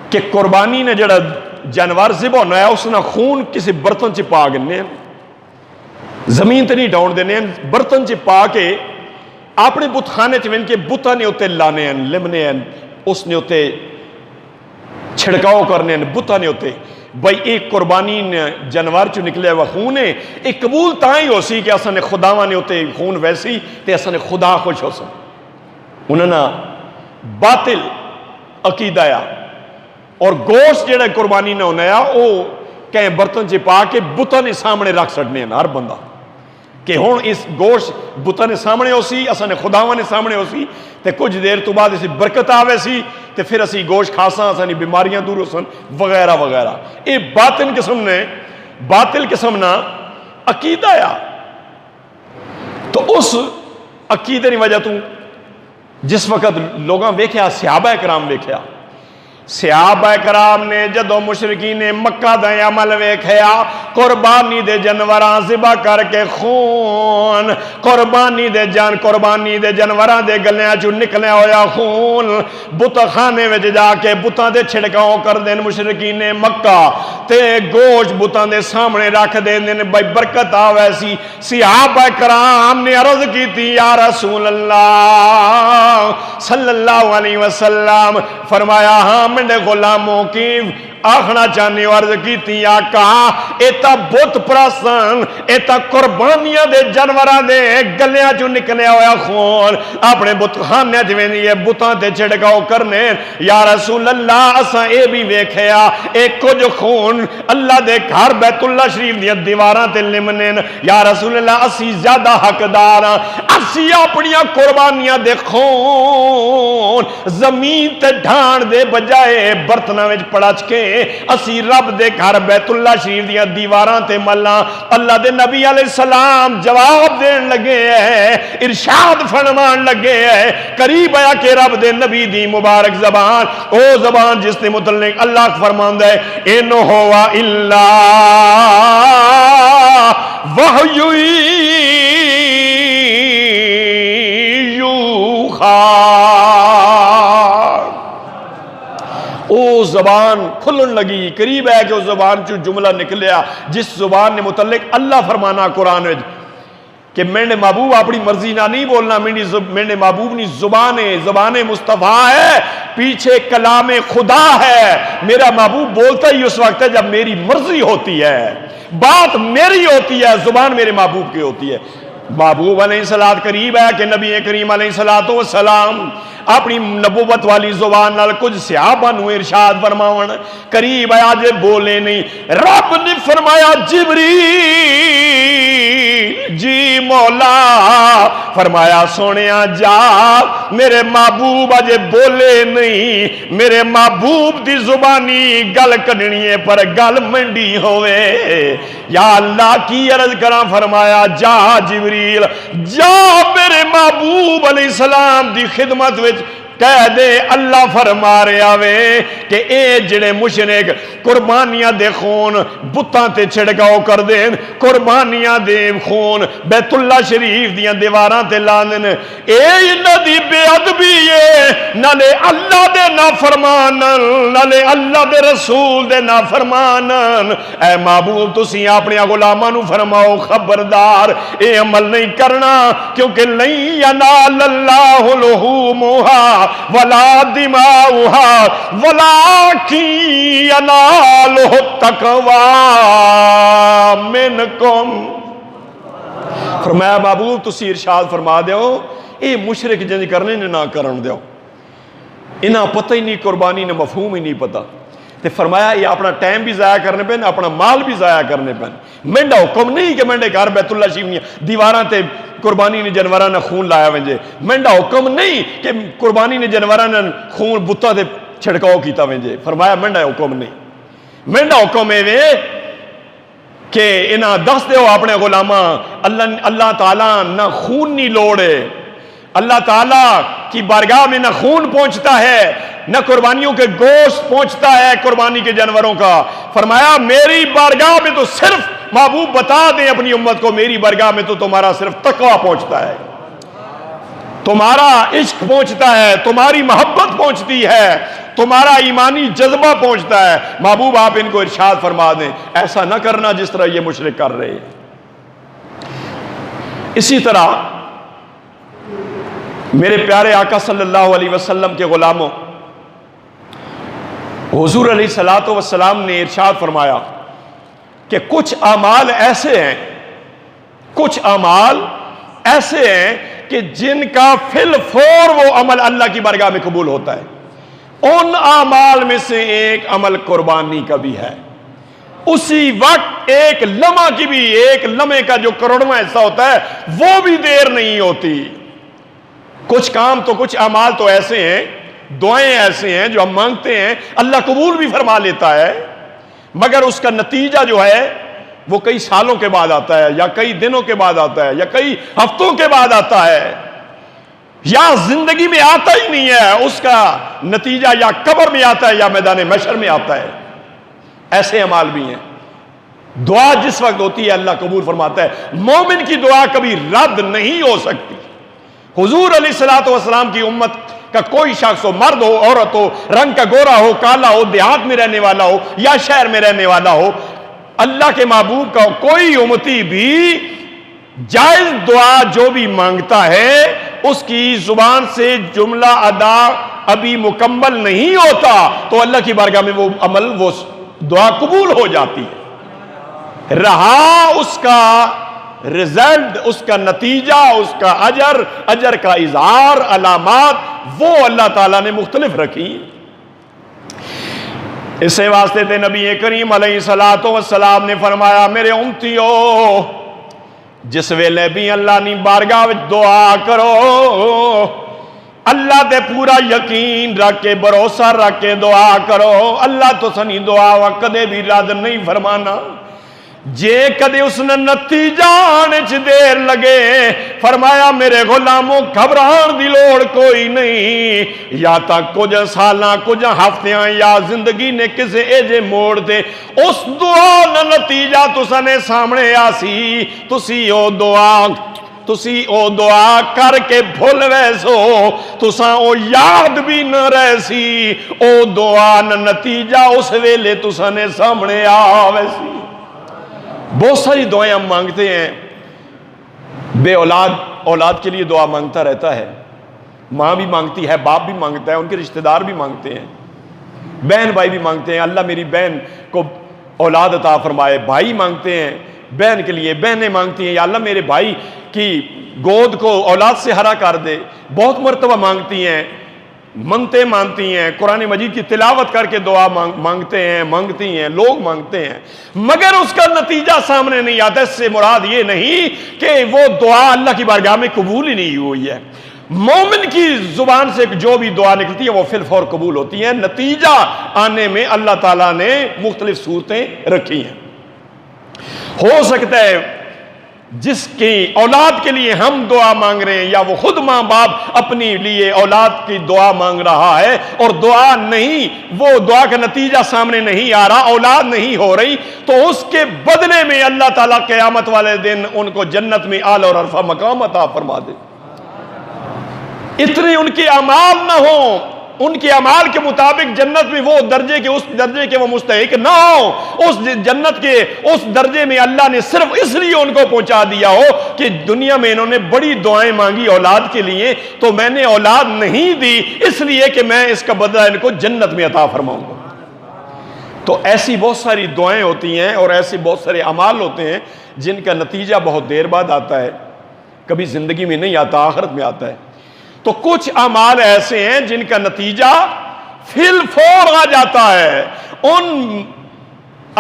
کہ قربانی نے جڑا جانور ذبح ہونا ہے اس نے خون کسی برتن چ پا گنے ہیں، زمین تے نہیں ڈاؤن دینے ہیں، برتن چ پا کے اپنے بت خانے چ وین کے بتاں نے اتنے لانے ہیں، لمنے ہیں، اس نے اتنے چھڑکاؤ کرنے ہیں بتاں نے اتنے، بھائی ایک قربانی جانور چ نکلے ہوا خون ہے، ایک قبول تاں ہی ہو سی کہ اساں نے خداواں نے اتنے خون ویسی تے اساں نے خدا خوش ہو سن۔ انہوں نے باطل عقیدہ اور گوشت جڑا قربانی نہ ہونا ہے وہ کہیں برتن چ پا کے بتاں نے سامنے رکھ سکنے ہیں ہر بندہ کہ ہوں اس گوشت بتاں نے سامنے ہو سی، اساں نے خداواں نے سامنے ہو سی، تے کچھ دیر تو بعد اسی برکت آوے سی تے پھر اسی گوشت کھاساں، اساں بیماریاں دور ہو سن وغیرہ وغیرہ۔ یہ باطل قسم نہ عقیدہ آیا۔ تو اس عقیدے کی وجہ تو جس وقت لوگاں ویکھیا، صحابہ کرام ویکھیا، صحابہ کرام نے جدو مشرکین مکہ دا عمل ویکھیا، قربانی دے جانوراں ذبح کر کے خون، قربانی دے جانوراں دے گلیاں چوں نکلیا ہویا خون بت خانے وچ جا کے بتاں دے چھڑکاؤ کر دین مشرکین مکہ تے گوشت بتاں دے سامنے رکھ دین بھائی برکت آوے سی۔ صحابہ کرام نے عرض کیتی یا رسول اللہ صلی اللہ علیہ وسلم، فرمایا ہاں میرے غلاموں کی آخنا چاہنے عرض کی تھی آقا ایتا بت پرستان ایتا قربانیاں دے جانوراں دے گلیاں چوں نکلیا ہویا خون اپنے بت خانے جویں یہ بتاں تے چھڑکاؤ کرنے یا رسول اللہ اساں اے بھی ویکھیا اے کچھ خون اللہ دے گھر بیت اللہ شریف دی دیواراں تے لمنے یا رسول اللہ اسی زیادہ حقدار ہاں اسی اپنیاں قربانیاں دے خون زمین تے ڈھان دے بجائے برتناں وچ پڑچ کے اسی رب دے گھر بیت اللہ شریف دیاں دیواراں تے ملاں اللہ دے نبی علیہ السلام جواب دین لگے ہیں ارشاد فرمان لگے ہیں قریب آیا کہ رب دے نبی دی مبارک زبان او زبان جس نے متعلق اللہ فرماندا ہے ان ہوا الا وحی یوحی او زبان کھلن لگی قریب ہے کہ اس زبان چو جملہ نکلیا جس زبان نے متعلق اللہ فرمانا قرآن وچ کہ میں نے محبوب اپنی مرضی نہ نہیں بولنا میں نے محبوب نہیں زبان مصطفیٰ ہے پیچھے کلام خدا ہے میرا محبوب بولتا ہی اس وقت ہے جب میری مرضی ہوتی ہے بات میری ہوتی ہے زبان میرے محبوب کی ہوتی ہے محبوب علیہ السلام قریب ہے کہ نبی کریم علیہ السلام اپنی نبوت والی زبان نال کچھ صحابہ نو ارشاد فرماون قریب ہے آج بولے نہیں رب نے فرمایا جبریل جی مولا فرمایا سونیا جا میرے محبوب آج بولے نہیں میرے محبوب دی زبانی گل کڈنی ہے پر گل منڈی ہوئے یا اللہ کی عرض کراں فرمایا جا جبریل جا میرے محبوب علیہ السلام دی خدمت وچ کہہ دے اللہ فرما رہا وے کہ اے جڑے مشرک قربانیاں دے خون بتاں تے چھڑکاؤ کر دین قربانیاں دے خون بیت اللہ شریف دیاں دیواراں تے لاندن اے انہاں دی بے ادبی ہے نالے اللہ دے نافرمانن نالے اللہ دے رسول دے نافرمانن اے محبوب تسی اپنے غلاماں نو فرماؤ خبردار اے عمل نہیں کرنا کیونکہ لن ینال اللہ لحومھا ولا دماؤها ولكن يناله التقوى منكم فرمایا محبوب تسی ارشاد فرما دیو اے مشرک جنج کرنے نہ کرن دیو انہاں پتہ ہی نہیں قربانی نے مفہوم ہی نہیں پتہ تے فرمایا یہ اپنا ٹائم بھی ضائع کرنے پہ اپنا مال بھی ضائع کرنے پہ مینڈا حکم نہیں کہ مینڈے گھر بیت اللہ شریف دیواراں تے قربانی نے جانوراں نے خون لایا ونجے مینڈا حکم نہیں کہ قربانی نے جانوراں نے خون بتاں تے چھڑکاؤ کیتا ونجے فرمایا مینڈا حکم نہیں مینڈا حکم ہے کہ انہاں دس دیو اپنے غلاماں اللہ تعالیٰ نہ خون نہیں لوڑے اللہ تعالیٰ کی بارگاہ میں نہ خون پہنچتا ہے نہ قربانیوں کے گوشت پہنچتا ہے قربانی کے جانوروں کا فرمایا میری بارگاہ میں تو صرف محبوب بتا دیں اپنی امت کو میری بارگاہ میں تو تمہارا صرف تقویٰ پہنچتا ہے تمہارا عشق پہنچتا ہے تمہاری محبت پہنچتی ہے تمہارا ایمانی جذبہ پہنچتا ہے محبوب آپ ان کو ارشاد فرما دیں ایسا نہ کرنا جس طرح یہ مشرک کر رہے ہیں اسی طرح میرے پیارے آقا صلی اللہ علیہ وسلم کے غلاموں حضور علیہ السلام نے ارشاد فرمایا کہ کچھ اعمال ایسے ہیں کہ جن کا فی الفور وہ عمل اللہ کی بارگاہ میں قبول ہوتا ہے ان اعمال میں سے ایک عمل قربانی کا بھی ہے اسی وقت ایک لمحہ کی بھی ایک لمحے کا جو کروڑواں حصہ ہوتا ہے وہ بھی دیر نہیں ہوتی کچھ کام تو کچھ اعمال تو ایسے ہیں دعائیں ایسے ہیں جو ہم مانگتے ہیں اللہ قبول بھی فرما لیتا ہے مگر اس کا نتیجہ جو ہے وہ کئی سالوں کے بعد آتا ہے یا کئی دنوں کے بعد آتا ہے یا کئی ہفتوں کے بعد آتا ہے یا زندگی میں آتا ہی نہیں ہے اس کا نتیجہ یا قبر میں آتا ہے یا میدان محشر میں آتا ہے ایسے اعمال بھی ہیں دعا جس وقت ہوتی ہے اللہ قبول فرماتا ہے مومن کی دعا کبھی رد نہیں ہو سکتی حضور علیہ السلام کی امت کا کوئی شخص ہو مرد ہو عورت ہو رنگ کا گورا ہو کالا ہو دیہات میں رہنے والا ہو یا شہر میں رہنے والا ہو اللہ کے محبوب کا کوئی امتی بھی جائز دعا جو بھی مانگتا ہے اس کی زبان سے جملہ ادا ابھی مکمل نہیں ہوتا تو اللہ کی بارگاہ میں وہ عمل، وہ دعا قبول ہو جاتی ہے۔ رہا اس کا رزلٹ، اس کا نتیجہ، اس کا اجر کا اظہار، علامات، وہ اللہ تعالیٰ نے مختلف رکھی۔ اس سے واسطے تھے نبی کریم علیہ السلام نے فرمایا میرے امتیو جس ویلے بھی اللہ نی بارگاہ وچ دعا کرو، اللہ دے پورا یقین رکھ کے، بھروسہ رکھ کے دعا کرو، اللہ تو سنی دعا کدے بھی رد نہیں فرمانا۔ جے کدے اس نے نتیجہ آنے چ دیر لگے، فرمایا میرے غلاموں گھبران دی لوڑ کوئی نہیں، یا تک کچھ سالاں کچھ ہفتیاں یا زندگی نے کسے ایجے موڑ دے، اس دعا نہ نتیجہ تساں نے سامنے آسی، تسی او دعا کر کے بھول ویسو، تساں او یاد بھی نہ رہسی، او دعا نہ نتیجہ اس ویلے تساں نے سامنے آویسی۔ بہت ساری دعائیں ہم مانگتے ہیں، بے اولاد کے لیے دعا مانگتا رہتا ہے، ماں بھی مانگتی ہے، باپ بھی مانگتا ہے، ان کے رشتہ دار بھی مانگتے ہیں، بہن بھائی بھی مانگتے ہیں اللہ میری بہن کو اولاد عطا فرمائے، بھائی مانگتے ہیں بہن کے لیے، بہنیں مانگتی ہیں یا اللہ میرے بھائی کی گود کو اولاد سے ہرا کر دے، بہت مرتبہ مانگتی ہیں، منتے مانتی ہیں، قرآن مجید کی تلاوت کر کے دعا مانگتے ہیں، مانگتی ہیں، لوگ مانگتے ہیں، مگر اس کا نتیجہ سامنے نہیں آتا۔ اس سے مراد یہ نہیں کہ وہ دعا اللہ کی بارگاہ میں قبول ہی نہیں ہوئی ہے۔ مومن کی زبان سے جو بھی دعا نکلتی ہے وہ فی الفور قبول ہوتی ہے، نتیجہ آنے میں اللہ تعالیٰ نے مختلف صورتیں رکھی ہیں۔ ہو سکتا ہے جس کی اولاد کے لیے ہم دعا مانگ رہے ہیں یا وہ خود ماں باپ اپنی لیے اولاد کی دعا مانگ رہا ہے اور دعا نہیں، وہ دعا کا نتیجہ سامنے نہیں آ رہا، اولاد نہیں ہو رہی، تو اس کے بدلے میں اللہ تعالیٰ قیامت والے دن ان کو جنت میں اعلی اور عرفہ مقام عطا فرما دے۔ اتنے ان کے اعمال نہ ہوں، ان کے اعمال کے مطابق جنت میں وہ درجے کے، اس درجے کے وہ مستحق نہ ہو، اس جنت کے اس درجے میں اللہ نے صرف اس لیے ان کو پہنچا دیا ہو کہ دنیا میں انہوں نے بڑی دعائیں مانگی اولاد کے لیے، تو میں نے اولاد نہیں دی اس لیے کہ میں اس کا بدلہ ان کو جنت میں عطا فرماؤں گا۔ تو ایسی بہت ساری دعائیں ہوتی ہیں اور ایسے بہت سارے اعمال ہوتے ہیں جن کا نتیجہ بہت دیر بعد آتا ہے، کبھی زندگی میں نہیں آتا، آخرت میں آتا ہے۔ تو کچھ اعمال ایسے ہیں جن کا نتیجہ فی الفور آ جاتا ہے۔ ان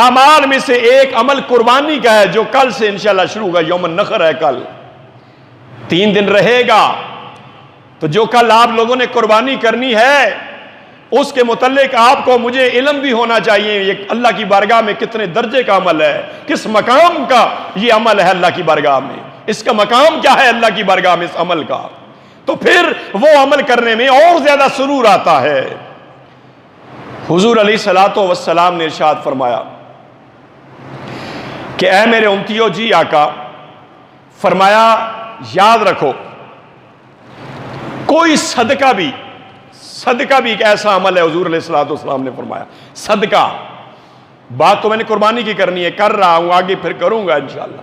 اعمال میں سے ایک عمل قربانی کا ہے جو کل سے انشاءاللہ شروع ہوگا، یوم النحر ہے، کل 3 دن رہے گا، تو جو کل آپ لوگوں نے قربانی کرنی ہے اس کے متعلق آپ کو مجھے علم بھی ہونا چاہیے، یہ اللہ کی بارگاہ میں کتنے درجے کا عمل ہے، کس مقام کا یہ عمل ہے اللہ کی بارگاہ میں، اس کا مقام کیا ہے اللہ کی بارگاہ میں اس عمل کا، تو پھر وہ عمل کرنے میں اور زیادہ سرور آتا ہے۔ حضور علیہ السلام نے ارشاد فرمایا کہ اے میرے امتیو جی آقا، فرمایا یاد رکھو کوئی صدقہ بھی ایک ایسا عمل ہے، حضور علیہ السلام نے فرمایا صدقہ، بات تو میں نے قربانی کی کرنی ہے، کر رہا ہوں، آگے پھر کروں گا انشاءاللہ،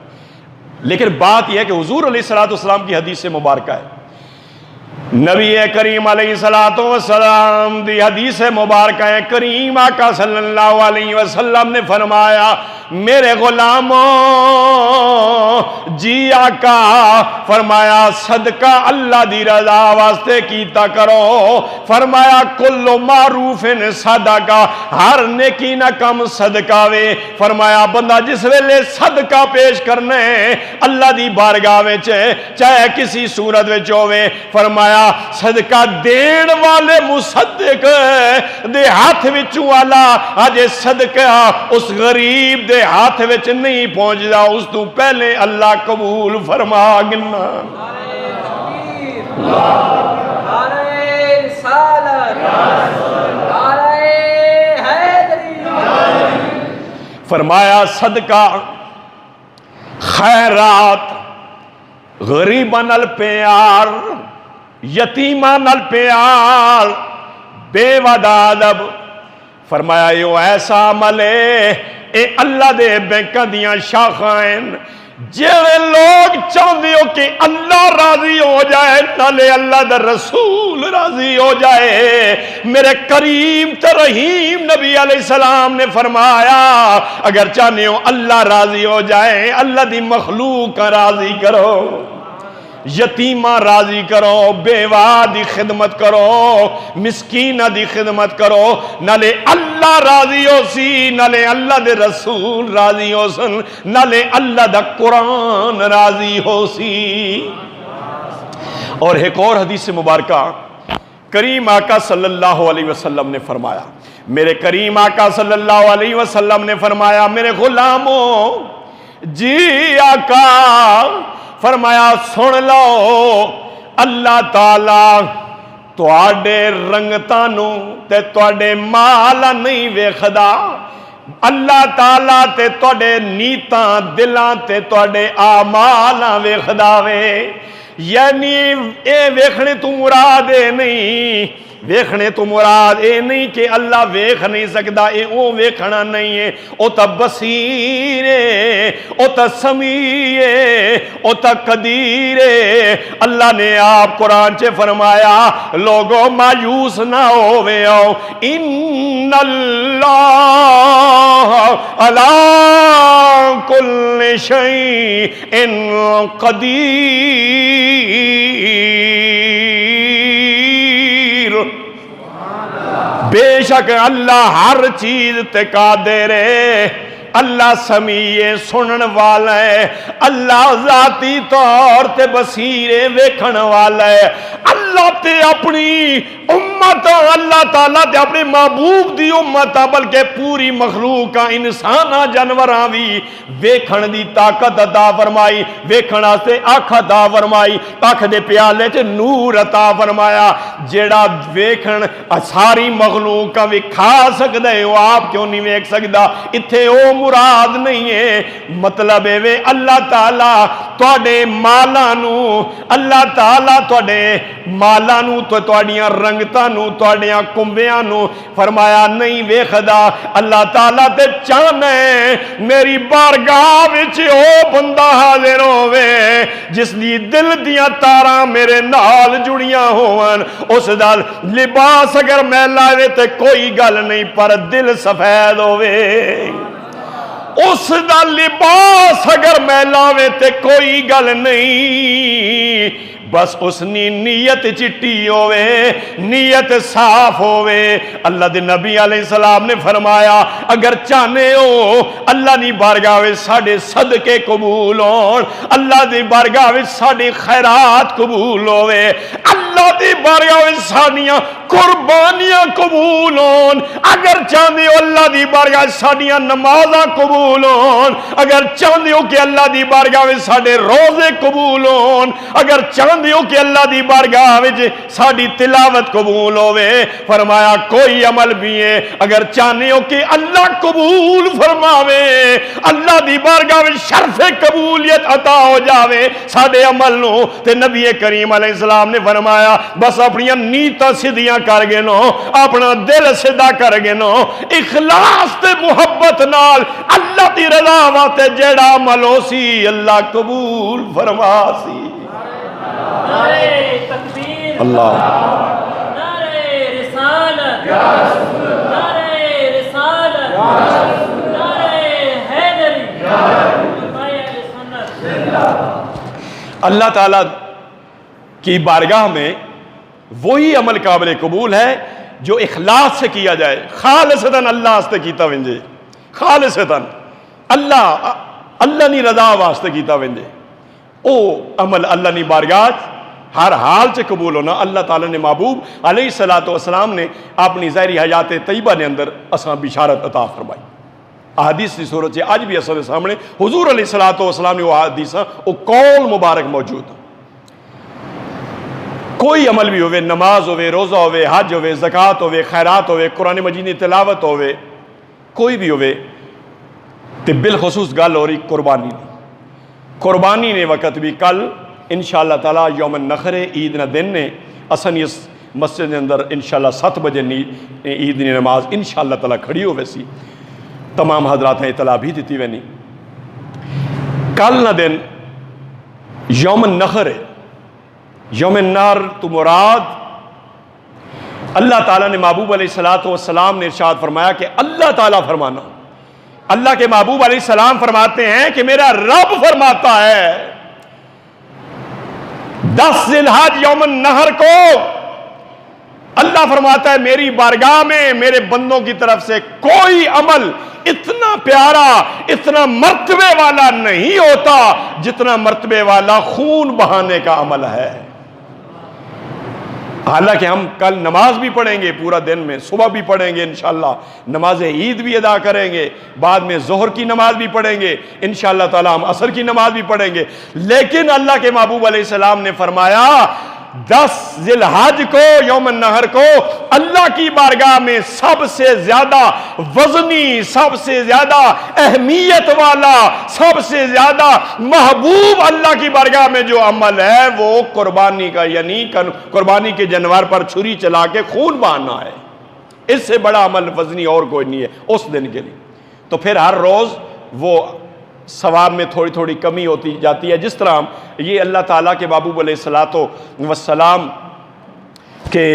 لیکن بات یہ ہے کہ حضور علیہ السلام کی حدیث سے مبارکہ ہے، نبی کریم علیہ السلام دی حدیث مبارکہ ہے، کریم آقا صلی اللہ علیہ وسلم نے فرمایا میرے غلاموں جی آقا، فرمایا صدقہ اللہ دی رضا واسطے کیتا کرو، فرمایا کل معروف صدقہ، ہر نیکی نہ کم صدقہ وے، فرمایا بندہ جس ویلے صدقہ پیش کرنے اللہ دی بارگاہ وچ چاہے کسی صورت وچ ہوے، فرمایا صدقہ دین والے مصدق دے ہاتھ وچوں والا اجے صدقہ اس غریب دے ہاتھ وچ نہیں پہنچدا، اس تو پہلے اللہ قبول فرما گنا۔ فرمایا صدقہ، خیرات، غریباں نال پیار، یتیماں نال پیار، بے ودادب، فرمایا یہ ایسا عمل ہے، اے اللہ دے بینکاں دیاں شاخائیں جیویں لوگ چاہتے ہو کہ اللہ راضی ہو جائے نالے اللہ دا رسول راضی ہو جائے، میرے کریم تے رحیم نبی علیہ السلام نے فرمایا اگر چاہتے ہو اللہ راضی ہو جائے اللہ دی مخلوق کا راضی کرو، یتیمہ راضی کرو، بیوہ دی خدمت کرو، مسکینہ دی خدمت کرو، نالے اللہ راضی ہو سی، نالے اللہ دے رسول راضی ہو سن، نالے اللہ دا قرآن راضی ہو سی۔ اور ایک اور حدیث مبارکہ کریم آقا صلی اللہ علیہ وسلم نے فرمایا، میرے کریم آقا صلی اللہ علیہ وسلم نے فرمایا میرے غلاموں جی آقا فرمایا سن لو اللہ تعالی تواڈے رنگتانوں تے تواڈے مال نہیں ویکھدا، اللہ تعالی تے تواڈے نیتاں دلاں تے تواڈے اعمالاں ویکھدا وے، یعنی اے ویکھنے تو مراد اے نہیں، ویکھنے تو مراد اے نہیں کہ اللہ ویکھ نہیں سکتا، اے او ویکھنا نہیں ہے، او تا بصیر ہے، او تا سمیع ہے، او تا قدیر ہے۔ اللہ نے آپ قرآن چے فرمایا لوگوں مایوس نہ ہوئے ہو، ان اللہ علی کل شیء قدیر، بے شک اللہ ہر چیز تے قادر ہے، اللہ سمیع سنن والا ہے، اللہ ذاتی طور تے بصیر ویکھن والا ہے، اللہ تے اپنی امت، اللہ تعالیٰ تے اپنے محبوب دی امت بلکہ پوری مخلوق کا انسان جانوراں بھی ویکھن دی طاقت عطا فرمائی، ویکھن واسطے اکھ عطا فرمائی، اکھ دے پیالے چ نور عطا فرمایا، جیڑا ویکھن ساری مخلوق کا بھی کھا سکدا ہے وہ آپ کیوں نہیں ویکھ سکدا؟ ایتھے او مراد نہیں ہے، مطلب ہے اللہ تعالیٰ تواڈے مالاں نو، اللہ تعالیٰ تواڈے مالاں نو تو تواڈیاں رنگتاں نو تواڈیاں کنبیاں نو فرمایا نہیں ویکھدا، اللہ تعالیٰ تے چاہنا ہے میری بارگاہ وچ او بندہ حاضر ہوے جس دی دل دیاں تاراں میرے نال جڑیاں ہون، اس دا لباس اگر میلا ہوے تے کوئی گل نہیں پر دل سفید ہوے، اس دا لباس اگر میلا ہوے تے کوئی گل نہیں، بس اس نے نیت چٹی ہوئے، نیت صاف ہوئے۔ اللہ دے نبی علیہ السلام نے فرمایا اگر چاہنے ہو اللہ دی بارگاہ وچ ساڈے صدقے قبول ہون، اللہ دی بارگاہ وچ ساڈی خیرات قبول ہوئے، اللہ دی بارگاہ وچ ساڈیاں قربانیاں قبول ہون، اگر چاہندے ہو اللہ دی بارگاہ وچ ساڈیاں نمازاں قبول ہون، اگر چاہندے ہو کہ اللہ دی بارگاہ وچ ساڈے روزے قبول ہون، اگر چاہندے ہو کہ اللہ دی بارگاہ وچ ساڈی تلاوت قبول ہوئے، فرمایا کوئی عمل بھی ہے اگر چاہنے ہو کہ اللہ قبول فرماوے، اللہ دی بارگاہ وچ شرف قبولیت عطا ہو جاوے ساڈے عمل نو، تے نبی کریم علیہ السلام نے فرمایا بس اپنی نیتاں سیدھیاں کر گے نو، اپنا دل سیدھا کر گے نو، اخلاص تے محبت نال اللہ دی رضا واسطے جیڑا عمل ہو سی اللہ قبول فرما سی۔ نعرہ تکبیر، اللہ نعرہ رسالت، نعرہ رسالت، نعرہ حیدری، فرمائے اہل سنت۔ اللہ تعالیٰ کی بارگاہ میں وہی عمل قابل قبول ہے جو اخلاص سے کیا جائے، خالصتاً اللہ واسطے کیتا ونجے، خالصتاً اللہ نی رضا واسطے کیتا ونجے، او عمل اللہ نی بارگاہ ہر حال سے قبول ہونا۔ اللہ تعالیٰ نے محبوب علیہ السلام نے اپنی ظاہری حیات طیبہ نے اندر اساں بشارت عطا فرمائی، احادیث کی صورت سے آج بھی اصل سامنے حضور علیہ السلام نے وہ احادیث وہ قول مبارک موجود، کوئی عمل بھی ہوئے، نماز ہوئے، روزہ ہوئے، حج ہوئے، زکوٰۃ ہوئے، خیرات ہوئے، قرآن مجید کی تلاوت ہوئے، کوئی بھی ہوئے، تے بالخصوص گل ہو رہی قربانی نے وقت بھی کل انشاءاللہ تعالیٰ یوم النخر عید نہ دن نے اسن اس مسجد کے اندر انشاءاللہ 7 بجے عید کی نماز انشاءاللہ تعالیٰ کھڑی ہوئے سی، تمام حضرات نے اطلاع بھی دیتی وینی، کل نہ دن یوم النحر ہے. یوم النحر تو مراد اللہ تعالیٰ نے محبوب علیہ السلام نے ارشاد فرمایا کہ اللہ تعالیٰ فرمانا, اللہ کے محبوب علیہ السلام فرماتے ہیں کہ میرا رب فرماتا ہے 10 ذی الحج یوم النحر کو اللہ فرماتا ہے میری بارگاہ میں میرے بندوں کی طرف سے کوئی عمل اتنا پیارا, اتنا مرتبے والا نہیں ہوتا جتنا مرتبے والا خون بہانے کا عمل ہے. حالانکہ ہم کل نماز بھی پڑھیں گے پورا دن میں, صبح بھی پڑھیں گے انشاءاللہ, نماز عید بھی ادا کریں گے, بعد میں ظہر کی نماز بھی پڑھیں گے, انشاءاللہ تعالی ہم عصر کی نماز بھی پڑھیں گے. لیکن اللہ کے محبوب علیہ السلام نے فرمایا 10 ذی الحج کو یوم النحر کو اللہ کی بارگاہ میں سب سے زیادہ وزنی, سب سے زیادہ اہمیت والا, سب سے زیادہ محبوب اللہ کی بارگاہ میں جو عمل ہے وہ قربانی کا, یعنی قربانی کے جانور پر چھری چلا کے خون بہانا ہے. اس سے بڑا عمل وزنی اور کوئی نہیں ہے اس دن کے لیے. تو پھر ہر روز وہ ثواب میں تھوڑی تھوڑی کمی ہوتی جاتی ہے. جس طرح یہ اللہ تعالیٰ کے محبوب علیہ السلام کے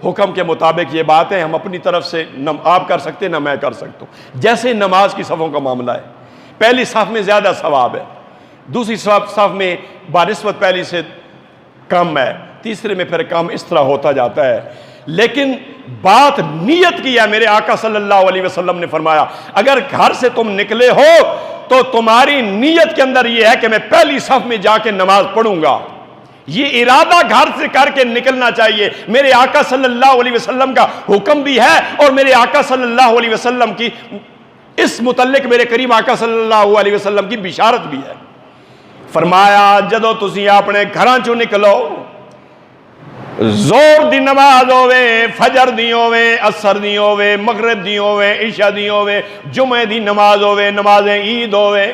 حکم کے مطابق یہ بات ہے, ہم اپنی طرف سے نہ آپ کر سکتے نہ میں کر سکتا ہوں. جیسے نماز کی صفوں کا معاملہ ہے, پہلی صف میں زیادہ ثواب ہے, دوسری صف میں بنسبت پہلی سے کم ہے, تیسرے میں پھر کم, اس طرح ہوتا جاتا ہے. لیکن بات نیت کی ہے. میرے آقا صلی اللہ علیہ وسلم نے فرمایا اگر گھر سے تم نکلے ہو تو تمہاری نیت کے اندر یہ ہے کہ میں پہلی صف میں جا کے نماز پڑھوں گا. یہ ارادہ گھر سے کر کے نکلنا چاہیے. میرے آقا صلی اللہ علیہ وسلم کا حکم بھی ہے اور میرے آقا صلی اللہ علیہ وسلم کی اس متعلق میرے کریم آقا صلی اللہ علیہ وسلم کی بشارت بھی ہے. فرمایا جدو تسی اپنے گھراں چوں نکلو, زور دی نماز ہوئے, فجر دی ہوئے, عصر دی ہوئے, مغرب دی ہوئے, عشاء دی ہوئے, جمعہ دی نماز ہوئے, نماز عید ہوئے,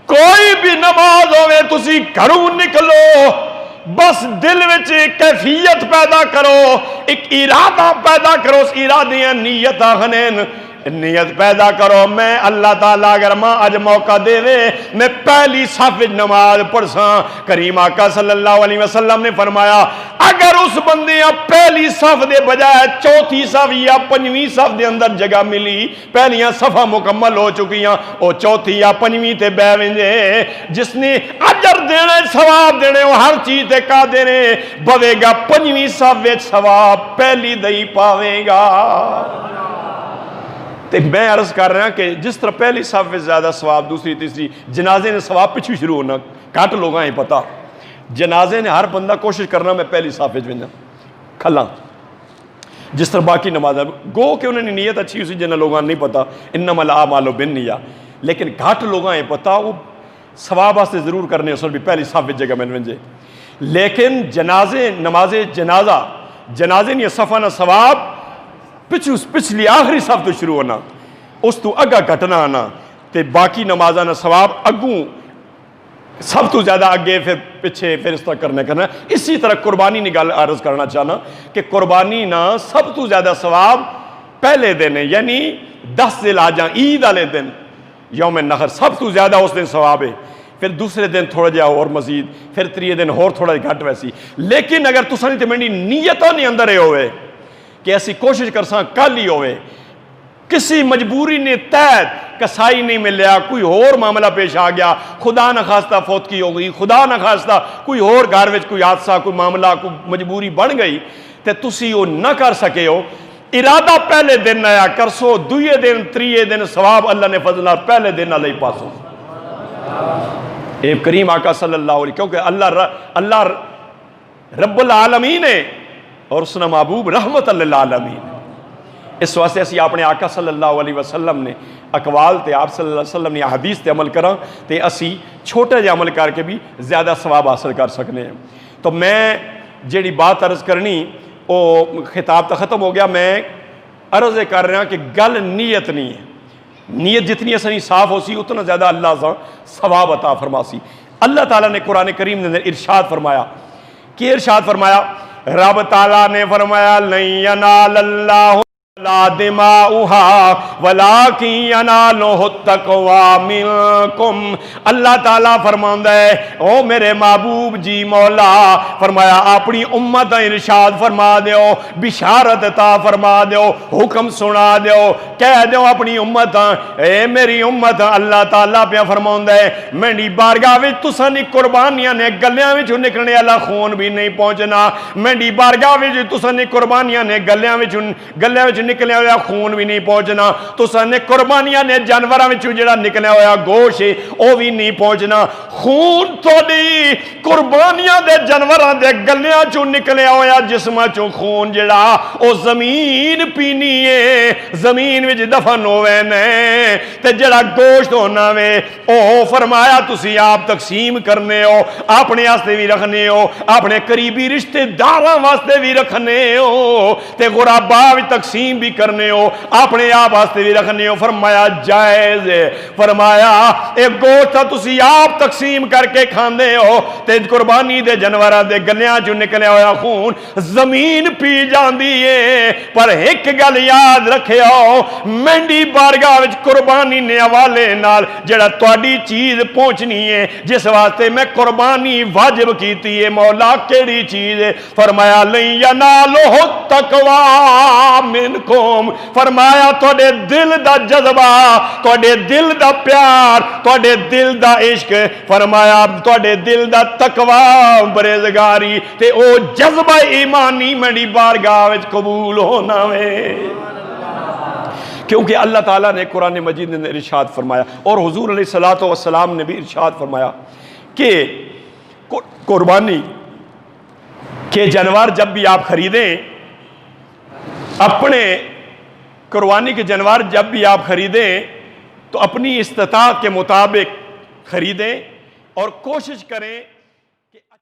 کوئی بھی نماز ہوئے, تسی گھروں نکلو, بس دل وچ ایک کیفیت پیدا کرو, ایک ارادہ پیدا کرو. اس ارادیاں نیت آخنین, نیت پیدا کرو میں اللہ تعالیٰ اگر ماں اج موقع دے وے میں پہلی صف نماز پڑھساں. کریم آقا صلی اللہ علیہ وسلم نے فرمایا اگر اس بندیاں پہلی صف دے بجائے چوتھی صف یا پنجویں صف دے اندر جگہ ملی, پہلیاں صفحہ مکمل ہو چکیاں, او چوتھی یا پنجویں تے بہ وینجے. جس نے اجر دینے ثواب دینے وہ ہر چیز تے کا دینے بوے گا پنجویں صف وچ ثواب پہلی دئی پاوے گا. میں عرض کر رہا کہ جس طرح پہلی صف میں زیادہ ثواب, دوسری تیسری, جنازے نے ثواب پچھو شروع ہونا, کٹ لوگاں ہی پتا جنازے نے ہر بندہ کوشش کرنا میں پہلی صف میں جانا کھلا, جس طرح باقی نماز گو کہ انہوں نے نیت اچھی اسی جنہ لوگاں نہیں پتا انما الاعمال بالنیات, لیکن گھٹ لوگاں ہی پتا وہ ثواب واسطے ضرور کرنے اس بھی پہلی صف میں جگہ مل ونجے. لیکن جنازے نماز جنازے نہیں صفہ نہ ثواب پچھلی آخری صف تو شروع ہونا, اس تو اگا گھٹنا آنا, تے باقی نمازاں نہ ثواب اگوں سب تو زیادہ اگے پھر پیچھے پھر اس طرح کرنا. اسی طرح قربانی نے گل عرض کرنا چاہنا کہ قربانی نہ سب تو زیادہ ثواب پہلے دن ہے, یعنی 10 ذی الحج عید والے دن یوم النحر سب تو زیادہ اس دن ثواب ہے. پھر دوسرے دن تھوڑا جہا اور مزید, پھر تریے دن اور تھوڑا گھٹ ویسی. لیکن اگر تساں تے منڈی نیتاں نہیں اندر ہوئے کہ ایسی کوشش کرساں کل ہی ہوئے, کسی مجبوری نے تحت کسائی نہیں ملیا, کوئی اور معاملہ پیش آ گیا, خدا نخواستہ فوتگی ہو گئی, خدا نخواستہ کوئی اور گھر وچ کوئی حادثہ, کوئی معاملہ, کوئی مجبوری بن گئی تے تسی وہ نہ کر سکے ہو, ارادہ پہلے دن آیا کرسو, دوئے دن تریے دن ثواب اللہ نے فضل اور پہلے دن علیہ پاسو. اے کریم آقا صلی اللہ علیہ, کیونکہ اللہ رب العالمین ہے اور اس نے محبوب رحمت للعالمین. اس واسطے اسی اپنے آقا صلی اللہ علیہ وسلم نے اقوال تے آپ صلی اللہ علیہ وسلم نے حدیث تے عمل کراں تے اسی چھوٹے جے عمل کر کے بھی زیادہ ثواب حاصل کر سکنے ہیں. تو میں جیڑی بات عرض کرنی وہ خطاب تو ختم ہو گیا, میں عرض کر رہا کہ گل نیت نہیں ہے, نیت جتنی اصلی صاف ہو سی اتنا زیادہ اللہ سے ثواب عطا فرماسی. اللہ تعالیٰ نے قرآن کریم نے ارشاد فرمایا کہ رب تعالیٰ نے فرمایا لن ینال اللہ لا دماؤها ولكن ينالها التقوى منكم. اللہ تعالیٰ فرماندا ہے او میرے محبوب جی مولا فرمایا اپنی امت ارشاد فرما دیو بشارت عطا فرما دیو حکم سنا دیو کہہ دیو اپنی امت اے میری امت اللہ تعالیٰ پہ فرماندا ہے میری بارگاہ وچ تساں دی قربانیاں نے گلیاں وچ نکلنے والا خون بھی نہیں پہنچنا میری بارگاہ وچ تساں دی قربانیاں نے گلیاں وچ نکلیا ہوا خون بھی نہیں پہنچنا تساں نے قربانیاں نے جانوراں وچوں جڑا نکلیا ہوا گوشت او بھی نہیں پہنچنا خون تھوڑی قربانیاں دے جانوراں دے گلیاں چوں نکلیا ہوا جسماں چوں خون جڑا او زمین پینی ہے زمین وچ دفن ہوئے نے تے جڑا گوشت ہونا وے او فرمایا تسی آپ تقسیم کرنے ہو اپنے واسطے بھی رکھنے ہو اپنے قریبی رشتہ داراں واسطے بھی رکھنے ہو تے غرباء وچ تقسیم بھی کرنے ہو اپنے آپ واسطے بھی رکھنے ہو فرمایا جائز ہے فرمایا ایک گوشت تسی آپ تقسیم کر کے کھاندے ہو تے قربانی دے جانوراں دے گلیاں چوں نکلیا ہوا خون زمین پی جاندی ہے پر ایک گل یاد رکھیو مینڈی بارگاہ وچ قربانی نے حوالے نال جڑا تہاڈی چیز پہنچنی ہے جس واسطے میں قربانی واجب کیتی ہے مولا کیڑی چیز ہے فرمایا لن ینالہ التقوی منکم فرمایا تواڈے دل دا جذبہ تواڈے دل دا پیار تواڈے دل دا عشق فرمایا تواڈے دل دا تقوی پرہیزگاری تے او جذبہ ایمانی میری بارگاہ وچ قبول ہونا وے کیونکہ اللہ تعالیٰ نے قرآن مجید نے ارشاد فرمایا اور حضور علیہ السلام نے بھی ارشاد فرمایا کہ قربانی کے جانور جب بھی آپ خریدیں اپنے قربانی کے جانور جب بھی آپ خریدیں تو اپنی استطاعت کے مطابق خریدیں اور کوشش کریں